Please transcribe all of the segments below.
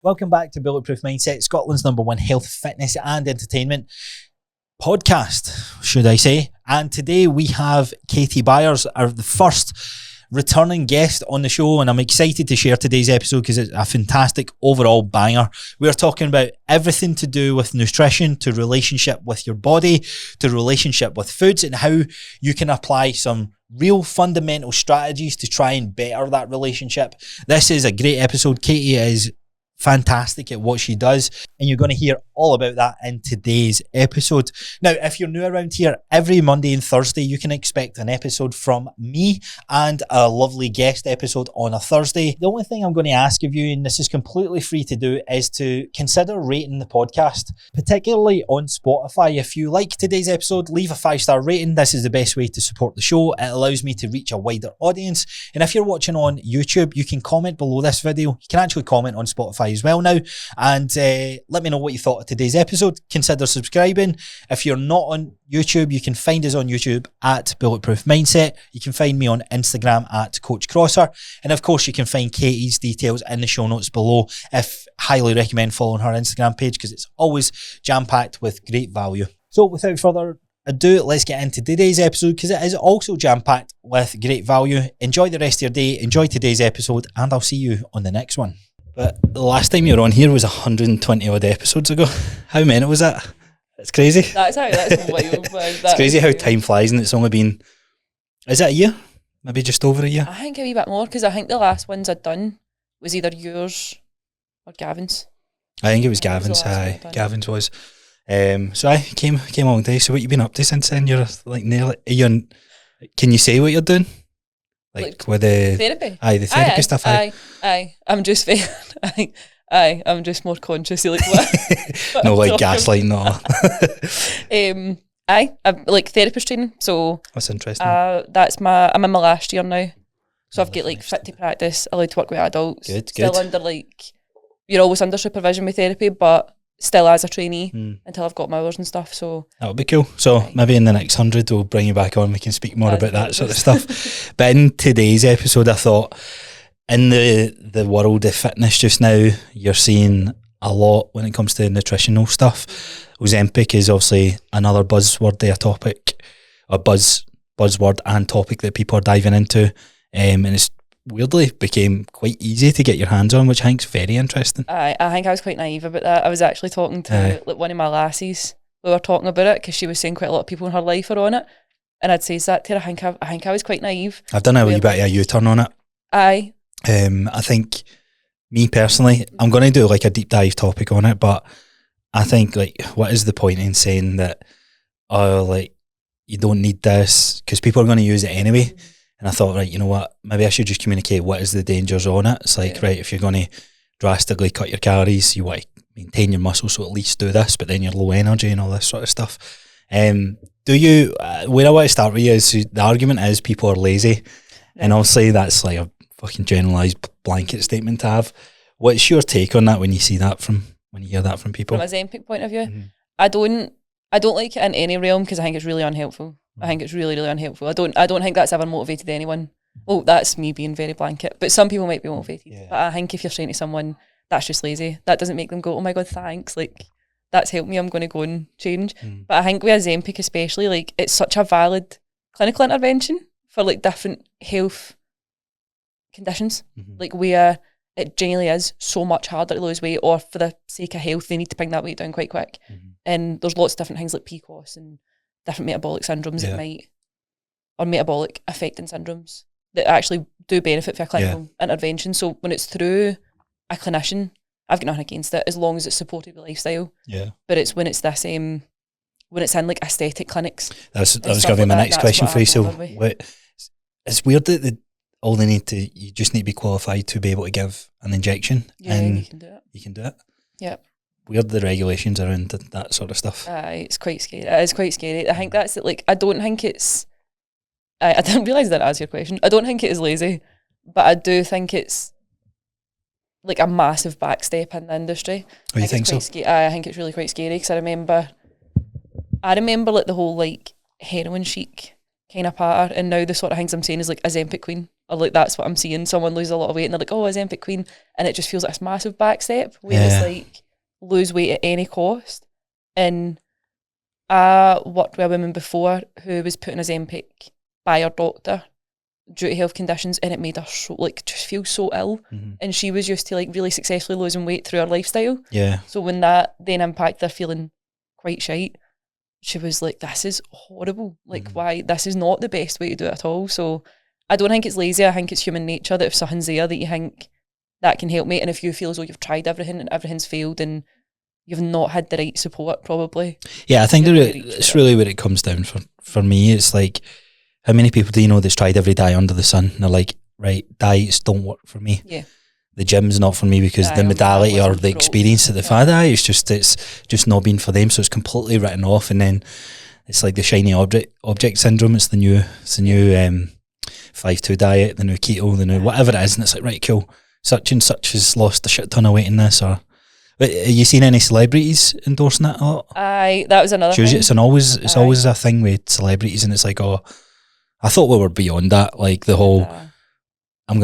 Welcome back to Bulletproof Mindset, Scotland's #1 health, fitness and entertainment podcast, should I say. And today we have Katie Byers, the first returning guest on the show, and I'm excited to share today's episode because it's a fantastic overall banger. We're talking about everything to do with nutrition, to relationship with your body, to relationship with foods, and how you can apply some real fundamental strategies to try and better that relationship. This is a great episode. Katie is fantastic at what she does, and you're going to hear all about that in today's episode. Now, if you're new around here, every Monday and Thursday you can expect an episode from me and a lovely guest episode on a Thursday. The only thing I'm going to ask of you, and this is completely free to do, is to consider rating the podcast, particularly on Spotify. If you like today's episode, leave a 5-star rating. This is the best way to support the show. It allows me to reach a wider audience. And if you're watching on YouTube, you can comment below this video. You can actually comment on Spotify as well now, and let me know what you thought of today's episode. Consider subscribing. If you're not on YouTube, you can find us on YouTube at Bulletproof Mindset. You can find me on Instagram at Coach Crossar, and of course you can find Katie's details in the show notes below. Highly recommend following her Instagram page because it's always jam-packed with great value. So without further ado, let's get into today's episode because it is also jam-packed with great value. Enjoy the rest of your day, enjoy today's episode, and I'll see you on the next one. But the last time you were on here was 120 odd episodes ago. How many was that? It's crazy. That's wild. It's crazy how time flies, and it's only been, is it a year? Maybe just over a year? I think a wee bit more, because I think the last ones I'd done was either yours or Gavin's. I think it was Gavin's. Gavin's was. So I came a long day. So what you been up to since then? You're like nearly. Can you say what you're doing? Like with the therapy? Aye, the therapy stuff. Aye. I'm just I'm just more conscious of like what no, like gaslighting, no. I'm like therapist training, so that's interesting. I'm in my last year now, so I've got like fit to practice, allowed to work with adults. Still under you're always under supervision with therapy, but still as a trainee until I've got my hours and stuff. So that would be cool. So maybe in the next 100 we'll bring you back on, we can speak more about that sort of stuff. But in today's episode, I thought in the world of fitness just now, you're seeing a lot when it comes to nutritional stuff. Ozempic is obviously another buzzword there, topic, a buzzword and topic that people are diving into, and it's weirdly became quite easy to get your hands on, which I think is very interesting. I think I was quite naive about that. I was actually talking to like one of my lassies. We were talking about it because she was saying quite a lot of people in her life are on it, and I'd say that to her. I think I was quite naive. I've done a wee bit of a U-turn on it. Aye. I think me personally, I'm going to do like a deep dive topic on it, but I think like what is the point in saying that like you don't need this because people are going to use it anyway. And I thought, right, you know what, maybe I should just communicate what is the dangers on it. It's like, right, if you're going to drastically cut your calories, you want to maintain your muscles, so at least do this, but then you're low energy and all this sort of stuff. Do you, where I want to start with you is, the argument is people are lazy, and obviously that's like a fucking generalised blanket statement to have. What's your take on that when you see that when you hear that from people? From a Ozempic point of view, I don't like it in any realm because I think it's really unhelpful. I think it's really, really unhelpful. I don't think that's ever motivated anyone. Well, that's me being very blanket, but some people might be motivated. Yeah. But I think if you're saying to someone, that's just lazy, that doesn't make them go, oh my God, thanks. Like, that's helped me, I'm going to go and change. But I think with Ozempic especially, like, it's such a valid clinical intervention for like different health conditions. Like where it genuinely is so much harder to lose weight, or for the sake of health, they need to bring that weight down quite quick. And there's lots of different things like PCOS and different metabolic syndromes or metabolic affecting syndromes that actually do benefit for a clinical intervention. So when it's through a clinician, I've got nothing against it as long as it's supported with lifestyle. Yeah. But it's when it's this when it's in like aesthetic clinics. That was going to be my next question for you. So it's weird that you just need to be qualified to be able to give an injection. Yeah, and you can do it. You can do it. Yep. Weird the regulations around that sort of stuff. It's quite scary. It is quite scary. I think that's it. Like, I don't think it's. I didn't realise that answered your question. I don't think it is lazy, but I do think it's like a massive backstep in the industry. Oh, you think so? I think it's really quite scary because I remember like the whole like heroin chic kind of pattern, and now the sort of things I'm saying is like Ozempic queen. or like that's what I'm seeing. Someone lose a lot of weight and they're like, oh, Ozempic queen, and it just feels like this massive back step where it's like lose weight at any cost. And I worked with a woman before who was put on Ozempic by her doctor due to health conditions, and it made her so like just feel so ill. And she was used to like really successfully losing weight through her lifestyle. So when that then impacted her feeling quite shite, she was like, this is horrible. Like why, this is not the best way to do it at all. So I don't think it's lazy. I think it's human nature that if something's there that you think that can help me, and if you feel as though you've tried everything and everything's failed and you've not had the right support, probably. Yeah, I think it's really where it comes down for me. It's like, how many people do you know that's tried every diet under the sun? And they're like, right, diets don't work for me. Yeah. The gym's not for me because the modality or the experience that they've had, it's just not been for them. So it's completely written off. And then it's like the shiny object syndrome. It's the new 5-2 diet, the new keto, the new whatever it is. And it's like, right, cool. Such and such has lost a shit ton of weight in this. Or have you seen any celebrities endorsing it a lot? That was another thing. It's always a thing with celebrities, and it's like, oh, I thought we were beyond that. Like the whole, I'm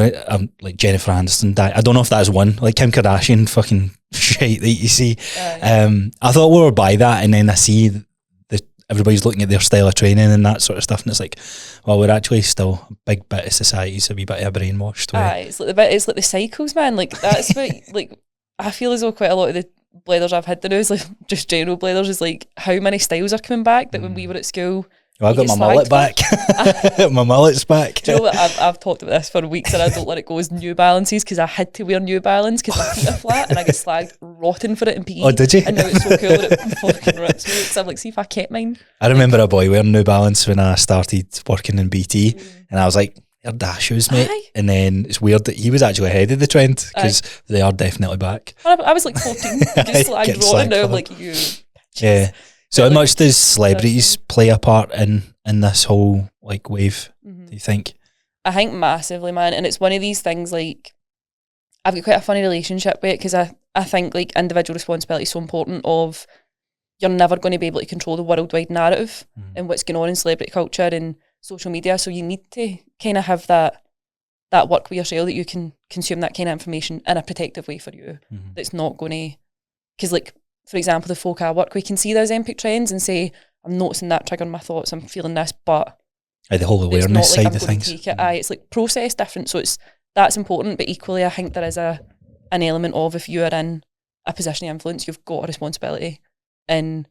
like Jennifer Aniston diet. I don't know if that's one, like Kim Kardashian fucking shit that you see. I thought we were by that, and then I see everybody's looking at their style of training and that sort of stuff, and it's like, well, we're actually still a big bit of society's a wee bit of brainwashed. It's like the cycles, man. Like that's what like I feel as though quite a lot of the blathers I've had to do is like just general blathers is like how many styles are coming back that when we were at school. Well, I got my mullet back. My mullet's back. Do you know what? I've talked about this for weeks and I don't let it go as New Balances because I had to wear New Balance because my feet are flat and I get slagged rotten for it in PE. Oh, did you? And now it's so cool that it fucking rips me because I'm like, see if I kept mine. I remember a boy wearing New Balance when I started working in BT and I was like, they're dash shoes, mate. And then it's weird that he was actually ahead of the trend because they are definitely back. I was like 14, just slagged rotten. Now I'm like, you. Yeah. So how much does celebrities play a part in this whole like wave, do you think? I think massively, man. And it's one of these things like, I've got quite a funny relationship with it because I think like individual responsibility is so important of you're never going to be able to control the worldwide narrative and what's going on in celebrity culture and social media. So you need to kind of have that work with yourself that you can consume that kind of information in a protective way for you. That's not going to, because like, for example, the folk I work with can see those Ozempic trends and say, I'm noticing that triggering my thoughts, I'm feeling this, but the whole awareness side of things. It's like process different, so that's important, but equally I think there is an element of if you are in a position of influence, you've got a responsibility. And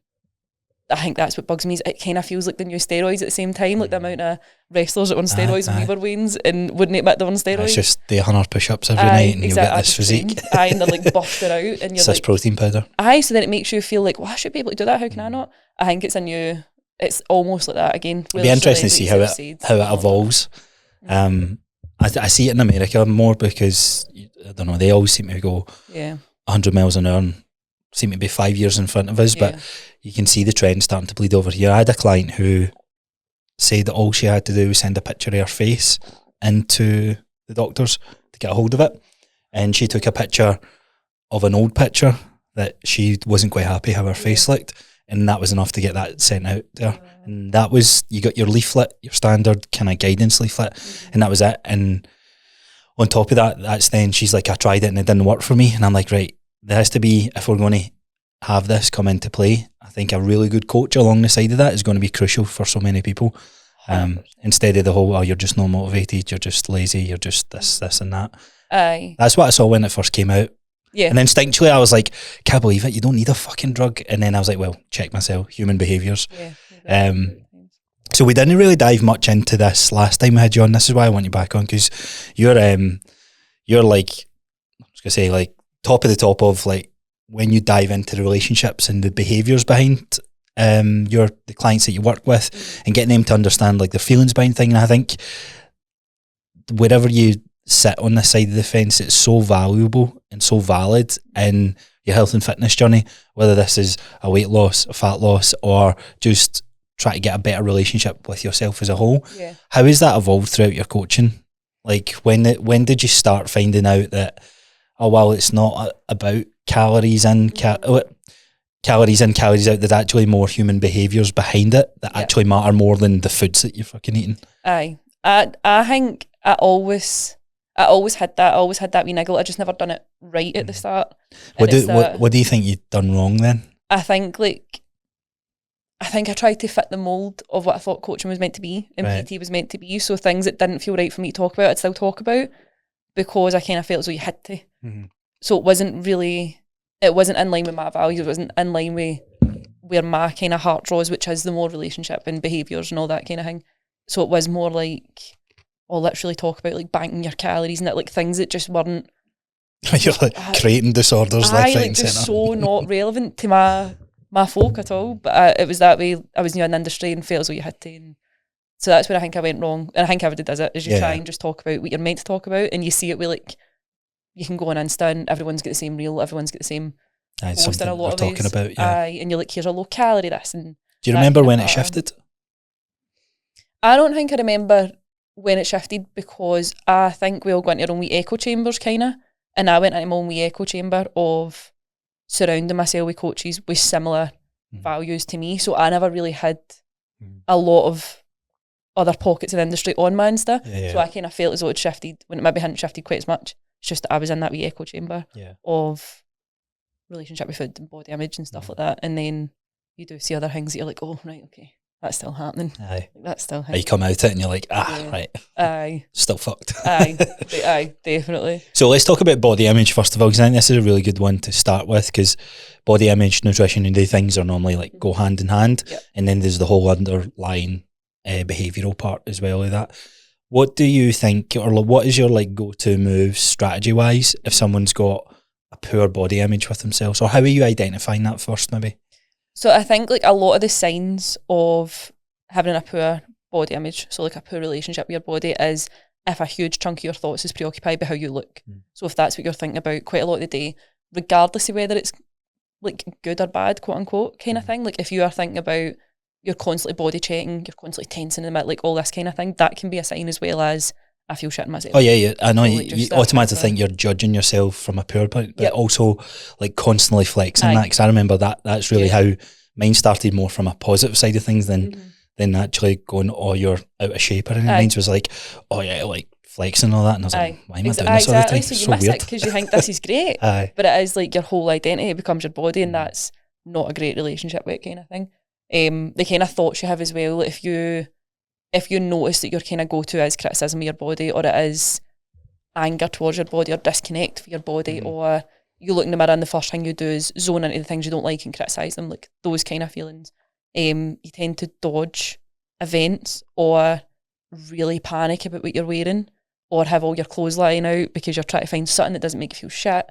I think that's what bugs me is it kind of feels like the new steroids at the same time, like the amount of wrestlers that on steroids and we were Waynes and wouldn't admit they're on steroids. It's just the 100 push-ups every night and you'll get this physique. And they're like buffed it out and you're it's like protein powder. So then it makes you feel like, well, I should be able to do that, how can I not? I think it's almost like that again. It'd be interesting to see how it evolves. I see it in America more because, I don't know, they always seem to go 100 miles an hour and seem to be 5 years in front of us, but you can see the trend starting to bleed over here. I had a client who said that all she had to do was send a picture of her face into the doctors to get a hold of it, and she took a picture of an old picture that she wasn't quite happy how her face looked, and that was enough to get that sent out there. And that was, you got your leaflet, your standard kind of guidance leaflet, and that was it. And on top of that, that's then she's like, I tried it and it didn't work for me. And I'm like, right, there has to be, if we're going to have this come into play, I think a really good coach along the side of that is going to be crucial for so many people. Instead of the whole, you're just not motivated, you're just lazy, you're just this and that. That's what I saw when it first came out. Yeah. And instinctually I was like, can't believe it, you don't need a fucking drug. And then I was like, well, check myself, human behaviours. So we didn't really dive much into this last time we had you on. This is why I want you back on, because you're like, I was gonna say, like top of the top of like when you dive into the relationships and the behaviours behind the clients that you work with and getting them to understand like their feelings behind things. And I think wherever you sit on this side of the fence, it's so valuable and so valid in your health and fitness journey, whether this is a weight loss, a fat loss, or just try to get a better relationship with yourself as a whole. How has that evolved throughout your coaching? Like when did you start finding out that, oh well, it's not about calories in, calories in, calories out, there's actually more human behaviours behind it that actually matter more than the foods that you're fucking eating? I think I always had that. I always had that wee niggle. I just never done it right at the start. What do you think you'd done wrong then? I think I tried to fit the mould of what I thought coaching was meant to be and PT was meant to be. So things that didn't feel right for me to talk about, I'd still talk about because I kind of felt as though you had to. So it wasn't in line with my values. It wasn't in line with where my kind of heart draws, which is the more relationship and behaviours and all that kind of thing. So it was more like, literally talk about like banking your calories and that, like things that just weren't. You're like creating disorders left, right, and just centre. so not relevant to my folk at all. But it was that way. I was new in the industry and felt as though you had to. And so that's where I think I went wrong. And I think everybody does it, is you try and just talk about what you're meant to talk about, and you see it with like, you can go on Insta and everyone's got the same reel, everyone's got the same post in a lot of ways. Talking about, and you're like, here's a low calorie this. And do you remember when it shifted? I don't think I remember when it shifted because I think we all go into our own wee echo chambers kind of, and I went into my own wee echo chamber of surrounding myself with coaches with similar values to me. So I never really had a lot of other pockets of the industry on my Insta. So I kind of felt as though it shifted when it maybe hadn't shifted quite as much. It's just that I was in that wee echo chamber of relationship with food and body image and stuff like that. And then you do see other things that you're like, oh, right, okay, that's still happening. Aye. That's still happening. You come out it and you're like, right. Aye. Still fucked. Aye, definitely. So let's talk about body image first of all, because I think this is a really good one to start with, because body image, nutrition and these things are normally like go hand in hand. And then there's the whole underlying behavioural part as well of that. What do you think, or what is your like go-to moves strategy-wise if someone's got a poor body image with themselves? Or how are you identifying that first maybe? So I think like a lot of the signs of having a poor body image, so like a poor relationship with your body, is if a huge chunk of your thoughts is preoccupied by how you look. So if that's what you're thinking about quite a lot of the day, regardless of whether it's like good or bad, quote unquote, kind of thing, like if you are thinking about, you're constantly body checking, you're constantly tensing in the middle, like all this kind of thing, that can be a sign as well as I feel shit in myself. Oh yeah, I know. So, you automatically think you're judging yourself from a poor point, but also like constantly flexing that, because I remember that's really how mine started, more from a positive side of things than actually going, oh, you're out of shape or anything. Mine was like, oh yeah, like flexing and all that, and I was like, why am I doing this all the time? So it's you so miss weird. it because you think this is great, but it is like your whole identity becomes your body, and that's not a great relationship with it, kind of thing. The kind of thoughts you have as well, if you notice that your kind of go-to is criticism of your body, or it is anger towards your body, or disconnect for your body, or you look in the mirror and the first thing you do is zone into the things you don't like and criticise them, like those kind of feelings, you tend to dodge events or really panic about what you're wearing, or have all your clothes lying out because you're trying to find something that doesn't make you feel shit.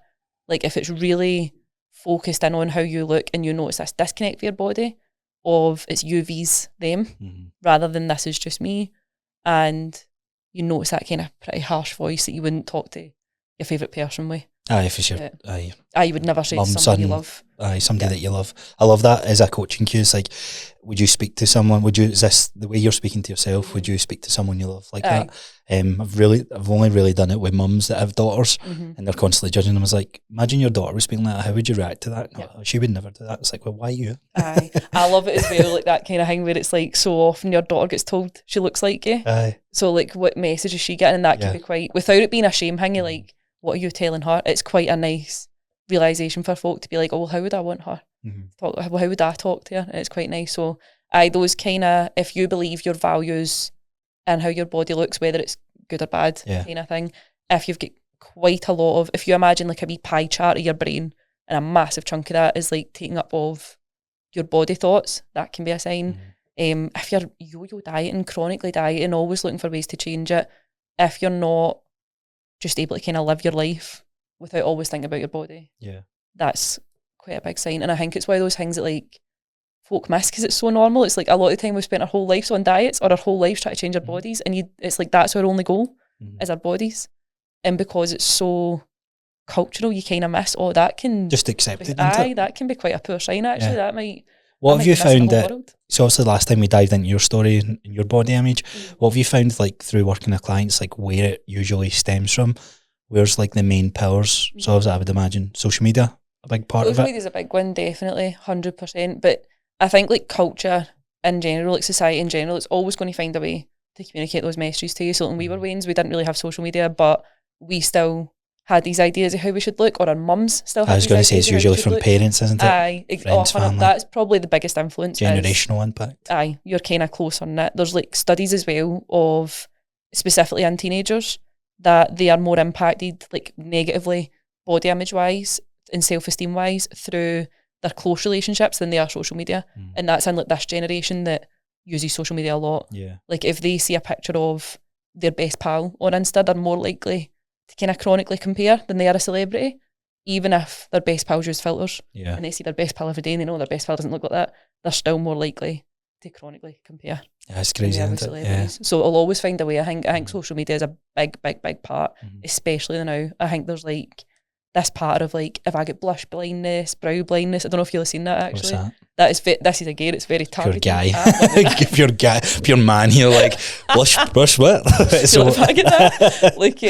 Like if it's really focused in on how you look and you notice this disconnect for your body of it's you vs them rather than this is just me, and you notice that kind of pretty harsh voice that you wouldn't talk to your favourite person with. Aye, for sure. You would never say to someone you love. Aye, somebody that you love. I love that as a coaching cue. It's like, would you speak to someone? Is this the way you're speaking to yourself? Would you speak to someone you love like that? I've only really done it with mums that have daughters, and they're constantly judging them. I was like, imagine your daughter was speaking like that. How would you react to that? No, she would never do that. It's like, well, why you? Aye, I love it as well. Like that kind of thing where it's like, so often your daughter gets told she looks like you. Aye. So like, what message is she getting? And that can be quite, without it being a shame thing, like, what are you telling her? It's quite a nice realisation for folk to be like, oh, well, how would I want her to talk? How would I talk to her? And it's quite nice. So those kind of, if you believe your values and how your body looks, whether it's good or bad kind of thing, if you've got quite a lot of, if you imagine like a wee pie chart of your brain and a massive chunk of that is like taking up of your body thoughts, that can be a sign. If you're yo-yo dieting, chronically dieting, always looking for ways to change it, if you're not just able to kind of live your life without always thinking about your body, that's quite a big sign. And I think it's one of those things that like folk miss because it's so normal. It's like a lot of the time we've spent our whole lives on diets or our whole lives trying to change our bodies, and it's like that's our only goal is our bodies. And because it's so cultural, you kind of miss, that can just accepted. That can be quite a poor sign actually. That might. What have you found that, so obviously last time we dived into your story and your body image, what have you found like through working with clients, like where it usually stems from? Where's like the main pillars? So obviously I would imagine social media, a big part of it. Social media is a big one, definitely, 100%. But I think like culture in general, like society in general, it's always going to find a way to communicate those messages to you. So when we were weans, we didn't really have social media, but we still had these ideas of how we should look, or our mums still had I was going to say, it's usually from parents, isn't it? Aye, Friends, family. That's probably the biggest influence. Generational impact. Aye, you're kind of close on it. There's like studies as well of, specifically in teenagers, that they are more impacted like negatively, body image wise and self-esteem wise, through their close relationships than they are social media. And that's in like this generation that uses social media a lot. Yeah. Like if they see a picture of their best pal on Insta, they're more likely to kind of chronically compare than they are a celebrity, even if their best pals use filters. Yeah. And they see their best pal every day and they know their best pal doesn't look like that, they're still more likely to chronically compare. Yeah, it's crazy, isn't it? Yeah. So I'll always find a way. I think social media is a big part, especially now. I think there's like this part of like, if I get blush blindness, brow blindness, I don't know if you've seen that actually. What's that? This is again, it's very targeted. Pure guy. Pure man here, like, blush what? So if I get that, like,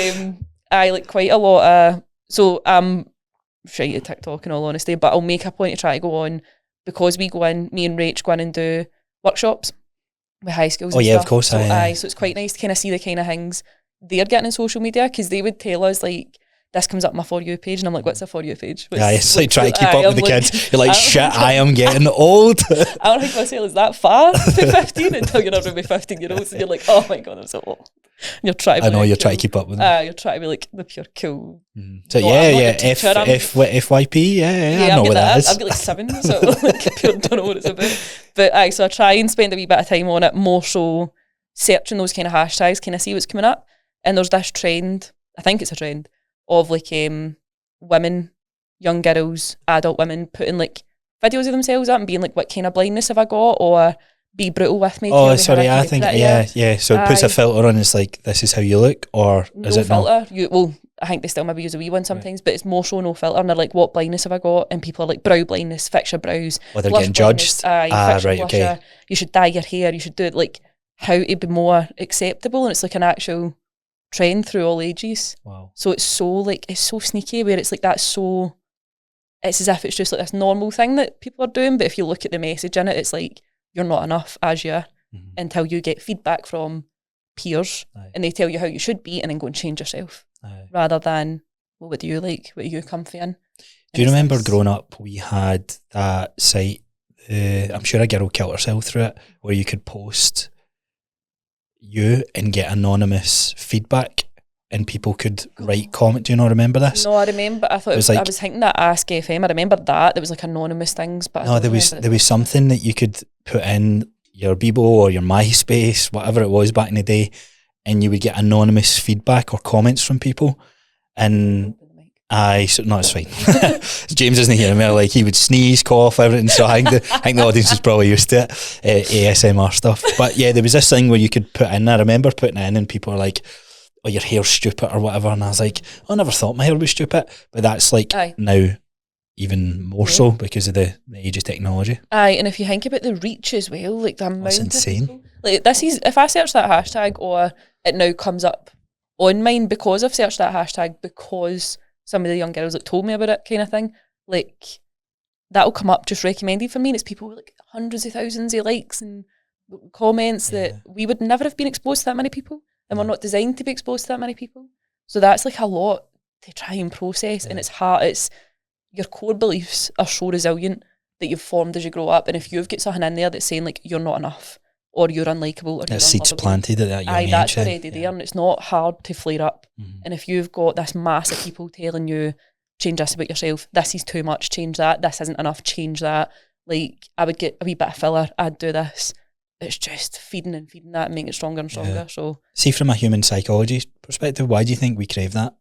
I like quite a lot of, so I'm shite at TikTok in all honesty, but I'll make a point to try to go on, because we go in, me and Rach go in and do workshops with high schools. Oh and yeah, stuff. of course. So, so it's quite nice to kind of see the kind of things they're getting in social media, because they would tell us like, this comes up my For You page, and I'm like, what's a For You page? Yeah, it's like trying to keep up with the kids. You're like, shit, I am getting old. I don't think myself is that far to 15 until you're around with 15-year-olds, and you're like, oh my God, I'm so old. And you're trying to you're trying to keep up with them. You're trying to be like the pure cool. So FYP, I know what that is. I've got like 7, so like pure don't know what it's about. But so I try and spend a wee bit of time on it, more so searching those kind of hashtags, kind of see what's coming up. And there's this trend, I think it's a trend, of like women, young girls, adult women putting like videos of themselves up and being like, what kind of blindness have I got, or be brutal with me. Oh, sorry, I think, yeah. So it puts a filter on, it's like, this is how you look, or is it filter? I think they still maybe use a wee one sometimes, but it's more so no filter, and they're like, what blindness have I got? And people are like, brow blindness, fix your brows. Well, they're getting judged. Right, okay. You should dye your hair, you should do it, like how to be more acceptable, and it's like an actual trend through all ages. Wow. So it's so sneaky, where it's like it's as if it's just like this normal thing that people are doing, but if you look at the message in it, it's like, you're not enough as you are, until you get feedback from peers and they tell you how you should be, and then go and change yourself, rather than, well, what do you like, what are you comfy in? Do you remember growing up, we had that site, I'm sure a girl killed herself through it, where you could post you and get anonymous feedback, and people could write comment. Do you not remember this? No, I remember. I thought it was like, I was thinking that Ask FM. I remember that. There was like anonymous things, but no, there was something that you could put in your Bebo or your MySpace, whatever it was back in the day, and you would get anonymous feedback or comments from people. And it's fine. James isn't here. Like, he would sneeze, cough, everything. So I think the audience is probably used to it, ASMR stuff. But yeah, there was this thing where you could put in. I remember putting it in, and people were like, "Oh, your hair's stupid" or whatever. And I was like, I never thought my hair was stupid. But that's like now even more so because of the age of technology. And if you think about the reach as well, like the amount. That's insane. Of people, like this is, if I search that hashtag, or it now comes up on mine because I've searched that hashtag, because some of the young girls like told me about it, kind of thing, like that'll come up just recommended for me, and it's people with like hundreds of thousands of likes and comments that we would never have been exposed to that many people, and we're not designed to be exposed to that many people. So that's like a lot to try and process, and it's hard. It's your core beliefs are so resilient that you've formed as you grow up, and if you've got something in there that's saying like you're not enough, or you're unlikable, or that seeds planted at that young age. That's already there, and it's not hard to flare up. And if you've got this mass of people telling you, change this about yourself, this is too much, change that, this isn't enough, change that, like I would get a wee bit of filler, I'd do this. It's just feeding that and making it stronger and stronger. So see, from a human psychology perspective, why do you think we crave that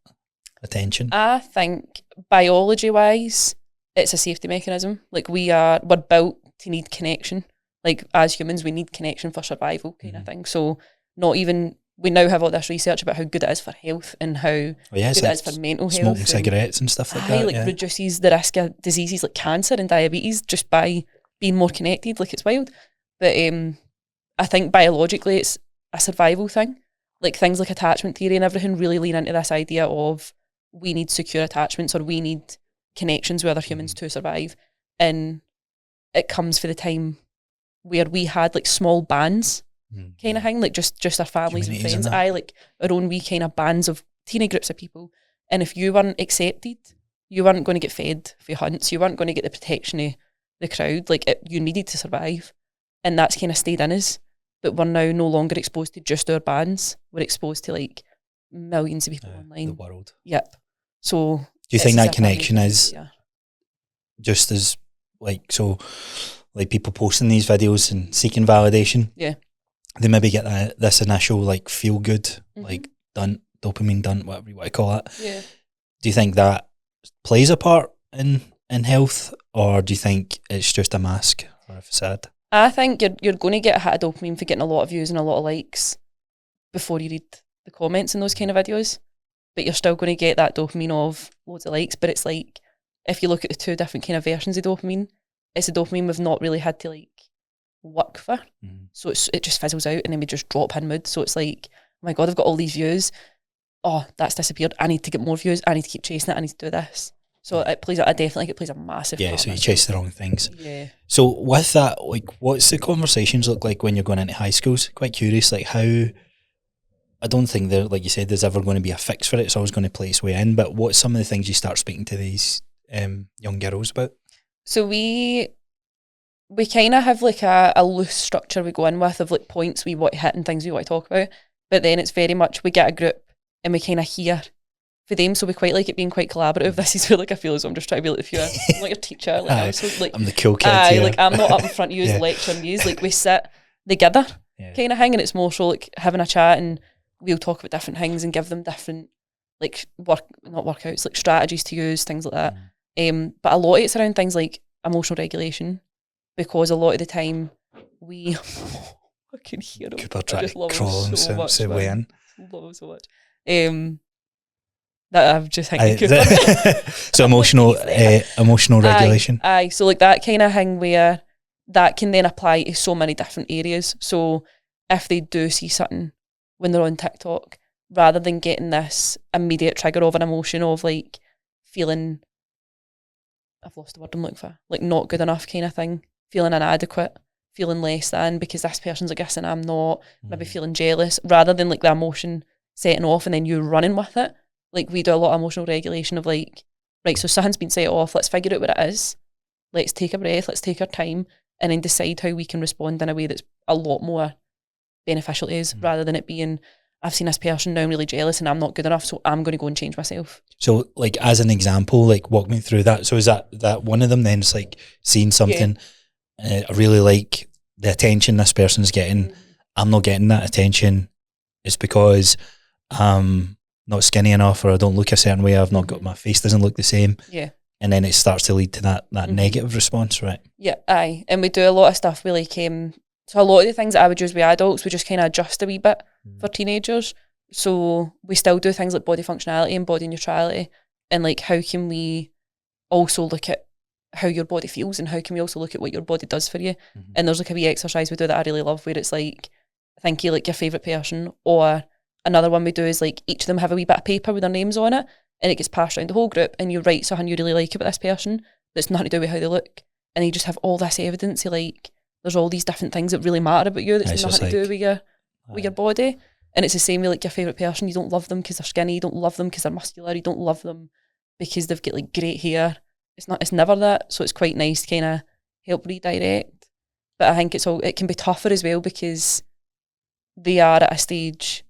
attention? I think biology wise, it's a safety mechanism. Like we're built to need connection. Like as humans, we need connection for survival, kind of thing. So we now have all this research about how good it is for health and how good it is for mental health. Smoking cigarettes and stuff like that. Like reduces the risk of diseases like cancer and diabetes just by being more connected. Like it's wild. But I think biologically it's a survival thing. Like things like attachment theory and everything really lean into this idea of we need secure attachments, or we need connections with other humans to survive. And it comes for the time where we had like small bands kind of thing, like just our families and friends. Like our own wee kind of bands of teeny groups of people. And if you weren't accepted, you weren't going to get fed for hunts, you weren't going to get the protection of the crowd. Like you needed to survive, and that's kind of stayed in us. But we're now no longer exposed to just our bands. We're exposed to like millions of people online. The world. Yep. So do you think that connection is just as like, so like people posting these videos and seeking validation? Yeah. They maybe get this initial like feel good, like dopamine dump, whatever you want to call it. Yeah. Do you think that plays a part in health, or do you think it's just a mask or a facade? I think you're going to get a hit of dopamine for getting a lot of views and a lot of likes before you read the comments in those kind of videos, but you're still going to get that dopamine of loads of likes. But it's like, if you look at the two different kind of versions of dopamine, it's a dopamine we've not really had to like work for. So it just fizzles out and then we just drop in mood. So it's like, oh my God, I've got all these views. Oh, that's disappeared. I need to get more views. I need to keep chasing it. I need to do this. So it plays, I definitely think it plays a massive part. So you chase the wrong things. Yeah. So with that, like, what's the conversations look like when you're going into high schools? Quite curious, like how, I don't think there, like you said, there's ever going to be a fix for it. It's always going to play its way in. But what's some of the things you start speaking to these young girls about? So we kind of have like a loose structure we go in with of like points we want to hit and things we want to talk about. But then it's very much, we get a group and we kind of hear for them. So we quite like it being quite collaborative. This is where like I feel as I'm just trying to be like, I'm like a teacher. Like, I'm the cool kid here. Like I'm not up in front of you lecturing you. Like we sit together kind of thing, and it's more so like having a chat and we'll talk about different things and give them different like not workouts, like strategies to use, things like that. But a lot of it's around things like emotional regulation, because a lot of the time I can hear him. Cooper I just love him so much. Love him so much. That I've just thinking Cooper. So emotional regulation. Aye. So like that kind of thing where that can then apply to so many different areas. So if they do see something when they're on TikTok, rather than getting this immediate trigger of an emotion of like feeling, I've lost the word I'm looking for, like not good enough kind of thing, feeling inadequate, feeling less than because this person's like this and I'm not, maybe feeling jealous, rather than like the emotion setting off and then you running with it. Like we do a lot of emotional regulation of like, right, so something's been set off, let's figure out what it is, let's take a breath, let's take our time and then decide how we can respond in a way that's a lot more beneficial to us, rather than it being, I've seen this person, now I'm really jealous and I'm not good enough, so I'm going to go and change myself. So like as an example, like walk me through that. So is that one of them then? It's like seeing something, I really like the attention this person's getting, I'm not getting that attention, it's because I'm not skinny enough or I don't look a certain way, I've not got, my face doesn't look the same. Yeah. And then it starts to lead to that negative response, right? Yeah, aye. And we do a lot of stuff, we like, so a lot of the things that I would use with adults, we just kind of adjust a wee bit for teenagers. So we still do things like body functionality and body neutrality, and like how can we also look at how your body feels and how can we also look at what your body does for you. And there's like a wee exercise we do that I really love where it's like, think you like your favourite person, or another one we do is like each of them have a wee bit of paper with their names on it and it gets passed around the whole group and you write something you really like about this person that's nothing to do with how they look, and you just have all this evidence of like, there's all these different things that really matter about you that's nothing to do with your body. And it's the same with like your favourite person. You don't love them because they're skinny, you don't love them because they're muscular, you don't love them because they've got like great hair. It's never that. So it's quite nice to kind of help redirect. But I think it can be tougher as well because they are at a stage,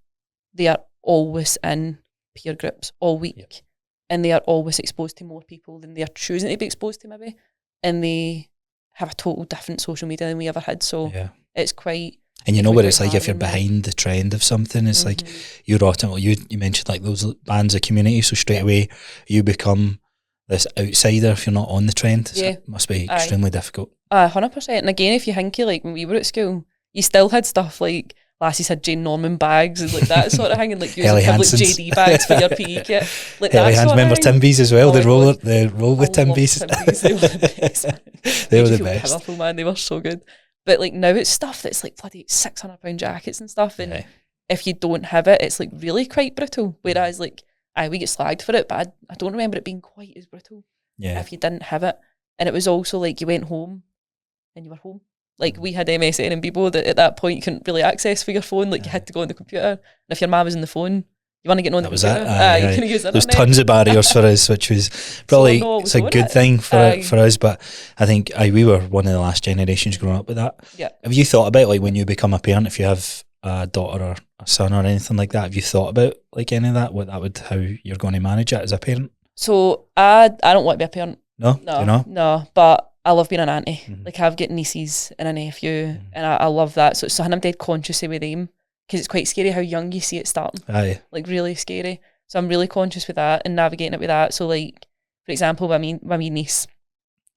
they are always in peer groups all week, and they are always exposed to more people than they are choosing to be exposed to maybe, and they have a total different social media than we ever had. So it's quite, and you know what it's like if you're behind the trend of something, it's like you're automatically, you mentioned like those bands of community, so straight away you become this outsider if you're not on the trend. So it must be extremely difficult. 100%. And again, if you think like when we were at school, you still had stuff like lassies had Jane Norman bags and like that sort of thing, and like using like JD bags for your PE kit. Like that sort of remember thing. Timbies as well, the roll with Timbies. They were the best. They were the best. Powerful, man, they were so good. But like now it's stuff that's like bloody £600 jackets and stuff, and if you don't have it, it's like really quite brittle. Whereas like we get slagged for it, but I don't remember it being quite as brittle if you didn't have it. And it was also like you went home and you were home. Like we had MSN and Bebo that at that point you couldn't really access for your phone. Like you had to go on the computer. And if your mum was on the phone, you want to get on the computer. You couldn't use There's tons of barriers for us, which was probably it's a good thing for us. But I think we were one of the last generations growing up with that. Yeah. Have you thought about, like, when you become a parent, if you have a daughter or a son or anything like that, have you thought about, like, any of that, how you're going to manage it as a parent? So I don't want to be a parent. No, do you know? No, but I love being an auntie. Like I've got nieces and a nephew, and I love that. So I'm dead conscious with them, because it's quite scary how young you see it starting. Aye. Like really scary. So I'm really conscious with that and navigating it with that. So like, for example, my wee niece,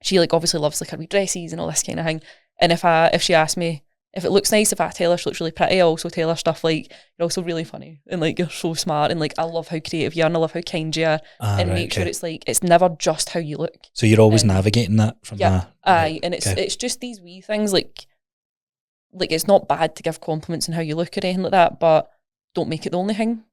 she like obviously loves like her wee dresses and all this kind of thing. And if she asks me if it looks nice, if I tell her she looks really pretty, I also tell her stuff like, you're also really funny and like you're so smart, and like I love how creative you are and I love how kind you are, and make sure it's like it's never just how you look. So you're always navigating that from that. Aye, and it's just these wee things like it's not bad to give compliments on how you look or anything like that, but don't make it the only thing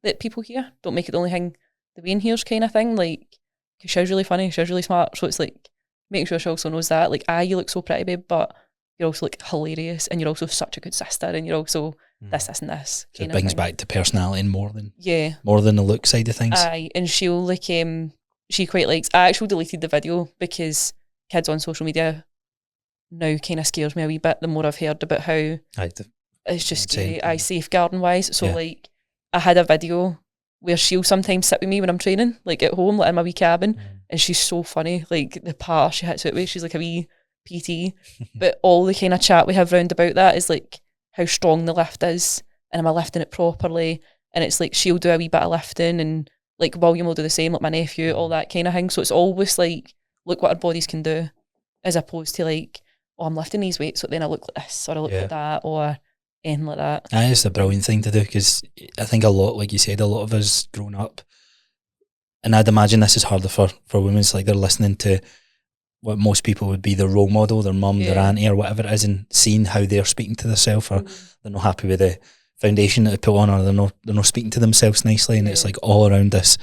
that people hear. Don't make it the only thing the Wayne hears, kind of thing. Like, cause she's really funny, she's really smart, so it's like making sure she also knows that. Like, you look so pretty, babe, but you're also like hilarious, and you're also such a good sister, and you're also this and this. So it brings back to personality more than the look side of things. Aye, and she'll like she quite likes. I actually deleted the video because kids on social media now kind of scares me a wee bit. The more I've heard about how it's just scary. Safeguarding wise. So like, I had a video where she'll sometimes sit with me when I'm training, like at home, like in my wee cabin, and she's so funny. Like the part she hits it with, she's like a wee PT, but all the kind of chat we have round about that is like how strong the lift is, and am I lifting it properly? And it's like she'll do a wee bit of lifting, and like William will do the same, like my nephew, all that kind of thing. So it's always like, look what our bodies can do, as opposed to like, oh, I'm lifting these weights, so then I look like this, or I look like that, or anything like that. It's a brilliant thing to do, because I think a lot, like you said, a lot of us growing up, and I'd imagine this is harder for women, it's like they're listening to what most people would be their role model, their mum, their auntie, or whatever it is, and seeing how they're speaking to themselves, or they're not happy with the foundation that they put on, or they're not speaking to themselves nicely, and it's like all around this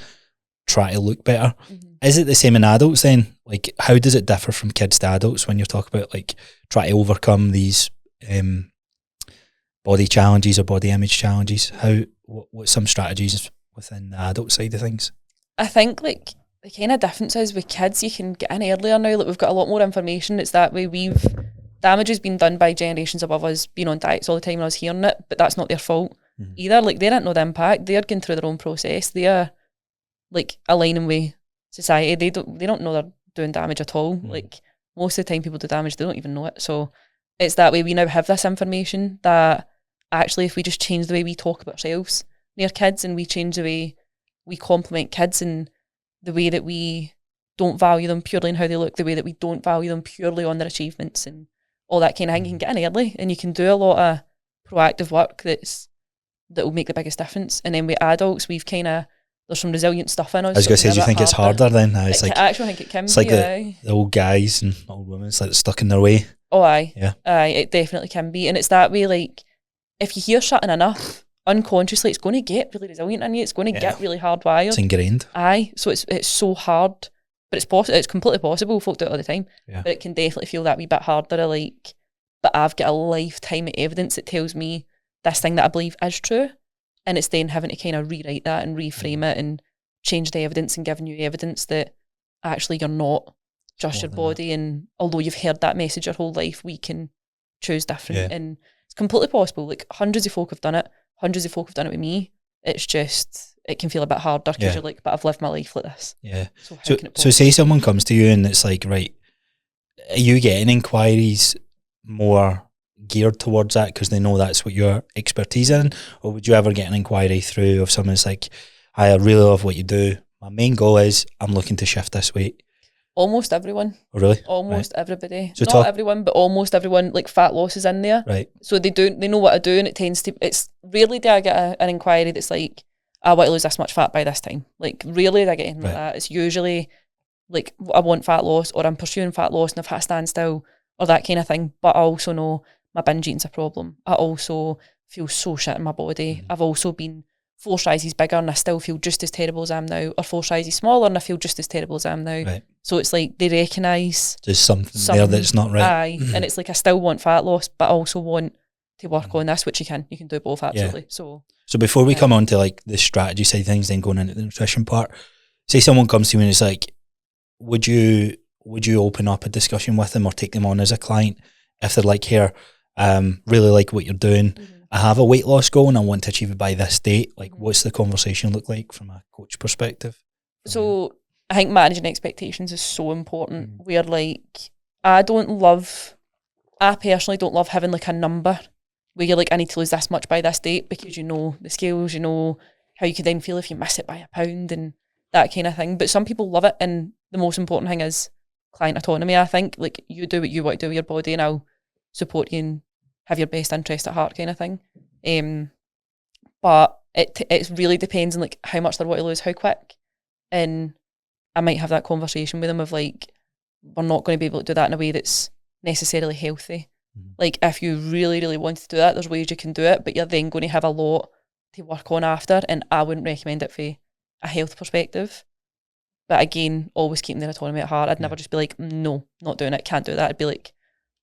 try to look better. Is it the same in adults then? Like, how does it differ from kids to adults when you're talking about like trying to overcome these body challenges or body image challenges? What some strategies within the adult side of things? I think like the kind of difference is with kids, you can get in earlier now. Like, we've got a lot more information. It's that way damage has been done by generations above us being on diets all the time and us hearing it, but that's not their fault either. Like, they didn't know the impact. They're going through their own process. They are like aligning with society. They don't know they're doing damage at all. Like, most of the time people do damage, they don't even know it. So it's that way we now have this information that actually, if we just change the way we talk about ourselves near kids, and we change the way we compliment kids, and the way that we don't value them purely on how they look, the way that we don't value them purely on their achievements and all that kind of thing, you can get in early, and you can do a lot of proactive work that will make the biggest difference. And then with adults, there's some resilient stuff in us. I was going to say, do you think it's harder then? It's like, I actually think it can be. It's like the old guys and old women, it's like stuck in their way. Oh, aye. Yeah. Aye, it definitely can be. And it's that way, like, if you hear something enough, unconsciously, it's going to get really resilient in you. It's going to get really hardwired. It's ingrained. Aye. So it's so hard, but it's possible. It's completely possible. Folk do it all the time. Yeah. But it can definitely feel that wee bit harder. Like, but I've got a lifetime of evidence that tells me this thing that I believe is true. And it's then having to kind of rewrite that and reframe it and change the evidence and give new evidence that actually you're not just your body. And although you've heard that message your whole life, we can choose different. Yeah. And it's completely possible. Like, hundreds of folk have done it. Hundreds of folk have done it with me. It's just, it can feel a bit harder because you're like, but I've lived my life like this. Yeah. So say someone comes to you and it's like, right, are you getting inquiries more geared towards that because they know that's what your expertise in? Or would you ever get an inquiry through of someone that's like, I really love what you do. My main goal is I'm looking to shift this weight? Almost everyone. Oh, really? Almost everybody. So not everyone, but almost everyone. Like, fat loss is in there. Right. So they know what I do, and it's rarely do I get an inquiry that's like, I want to lose this much fat by this time. Like, rarely do I get anything like that. It's usually like, I want fat loss, or I'm pursuing fat loss and I've had a standstill, or that kind of thing. But I also know my binge eating's a problem. I also feel so shit in my body. I've also been 4 sizes bigger and I still feel just as terrible as I am now, or 4 sizes smaller and I feel just as terrible as I am now. Right. So it's like they recognise there's something there that's not right. Aye, and it's like I still want fat loss, but I also want to work on this, which you can do both, absolutely. So before we come on to like the strategy side of things, then going into the nutrition part, say someone comes to me and it's like, would you open up a discussion with them or take them on as a client if they're like, here, really like what you're doing, I have a weight loss goal and I want to achieve it by this date, like what's the conversation look like from a coach perspective? So I think managing expectations is so important. Where like I personally don't love having like a number where you're like, I need to lose this much by this date, because you know the scales, you know how you could then feel if you miss it by a pound and that kind of thing. But some people love it, and the most important thing is client autonomy. I think like you do what you want to do with your body and I'll support you and have your best interest at heart, kind of thing. But it really depends on like how much they want to lose, how quick. And I might have that conversation with them of like, we're not going to be able to do that in a way that's necessarily healthy. Like if you really, really want to do that, there's ways you can do it, but you're then going to have a lot to work on after, and I wouldn't recommend it for a health perspective. But again, always keeping their autonomy at heart. I'd never just be like, no, not doing it, can't do that. I'd be like,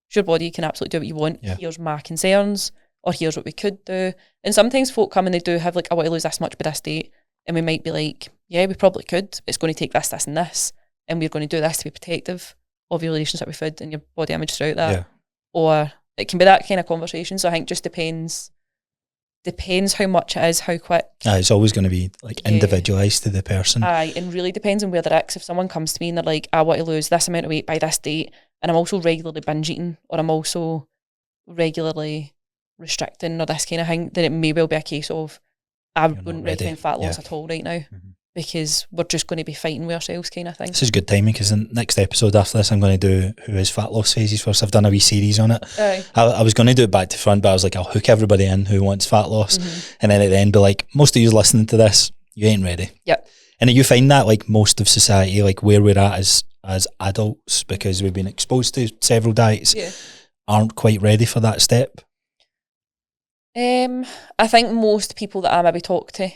it's your body, you can absolutely do what you want. Here's my concerns, or here's what we could do. And sometimes folk come and they do have like, I want to lose this much by this date, and we might be like, yeah, we probably could. It's going to take this, this and this, and we're going to do this to be protective of your relationship with food and your body image throughout that. Or it can be that kind of conversation. So I think just depends how much it is, how quick. It's always going to be like individualised to the person. And really depends on where they're at. 'Cause if someone comes to me and they're like, I want to lose this amount of weight by this date, and I'm also regularly binge eating, or I'm also regularly restricting, or this kind of thing, then it may well be a case of I wouldn't recommend fat loss at all right now, because we're just going to be fighting with ourselves, kind of thing. This is good timing, because the next episode after this I'm going to do who is fat loss phases first. I've done a wee series on it. I was going to do it back to front, but I was like, I'll hook everybody in who wants fat loss, and then at the end be like, most of you listening to this, you ain't ready. And you find that like most of society, like where we're at as adults, because we've been exposed to several diets, aren't quite ready for that step? I think most people that I maybe talk to,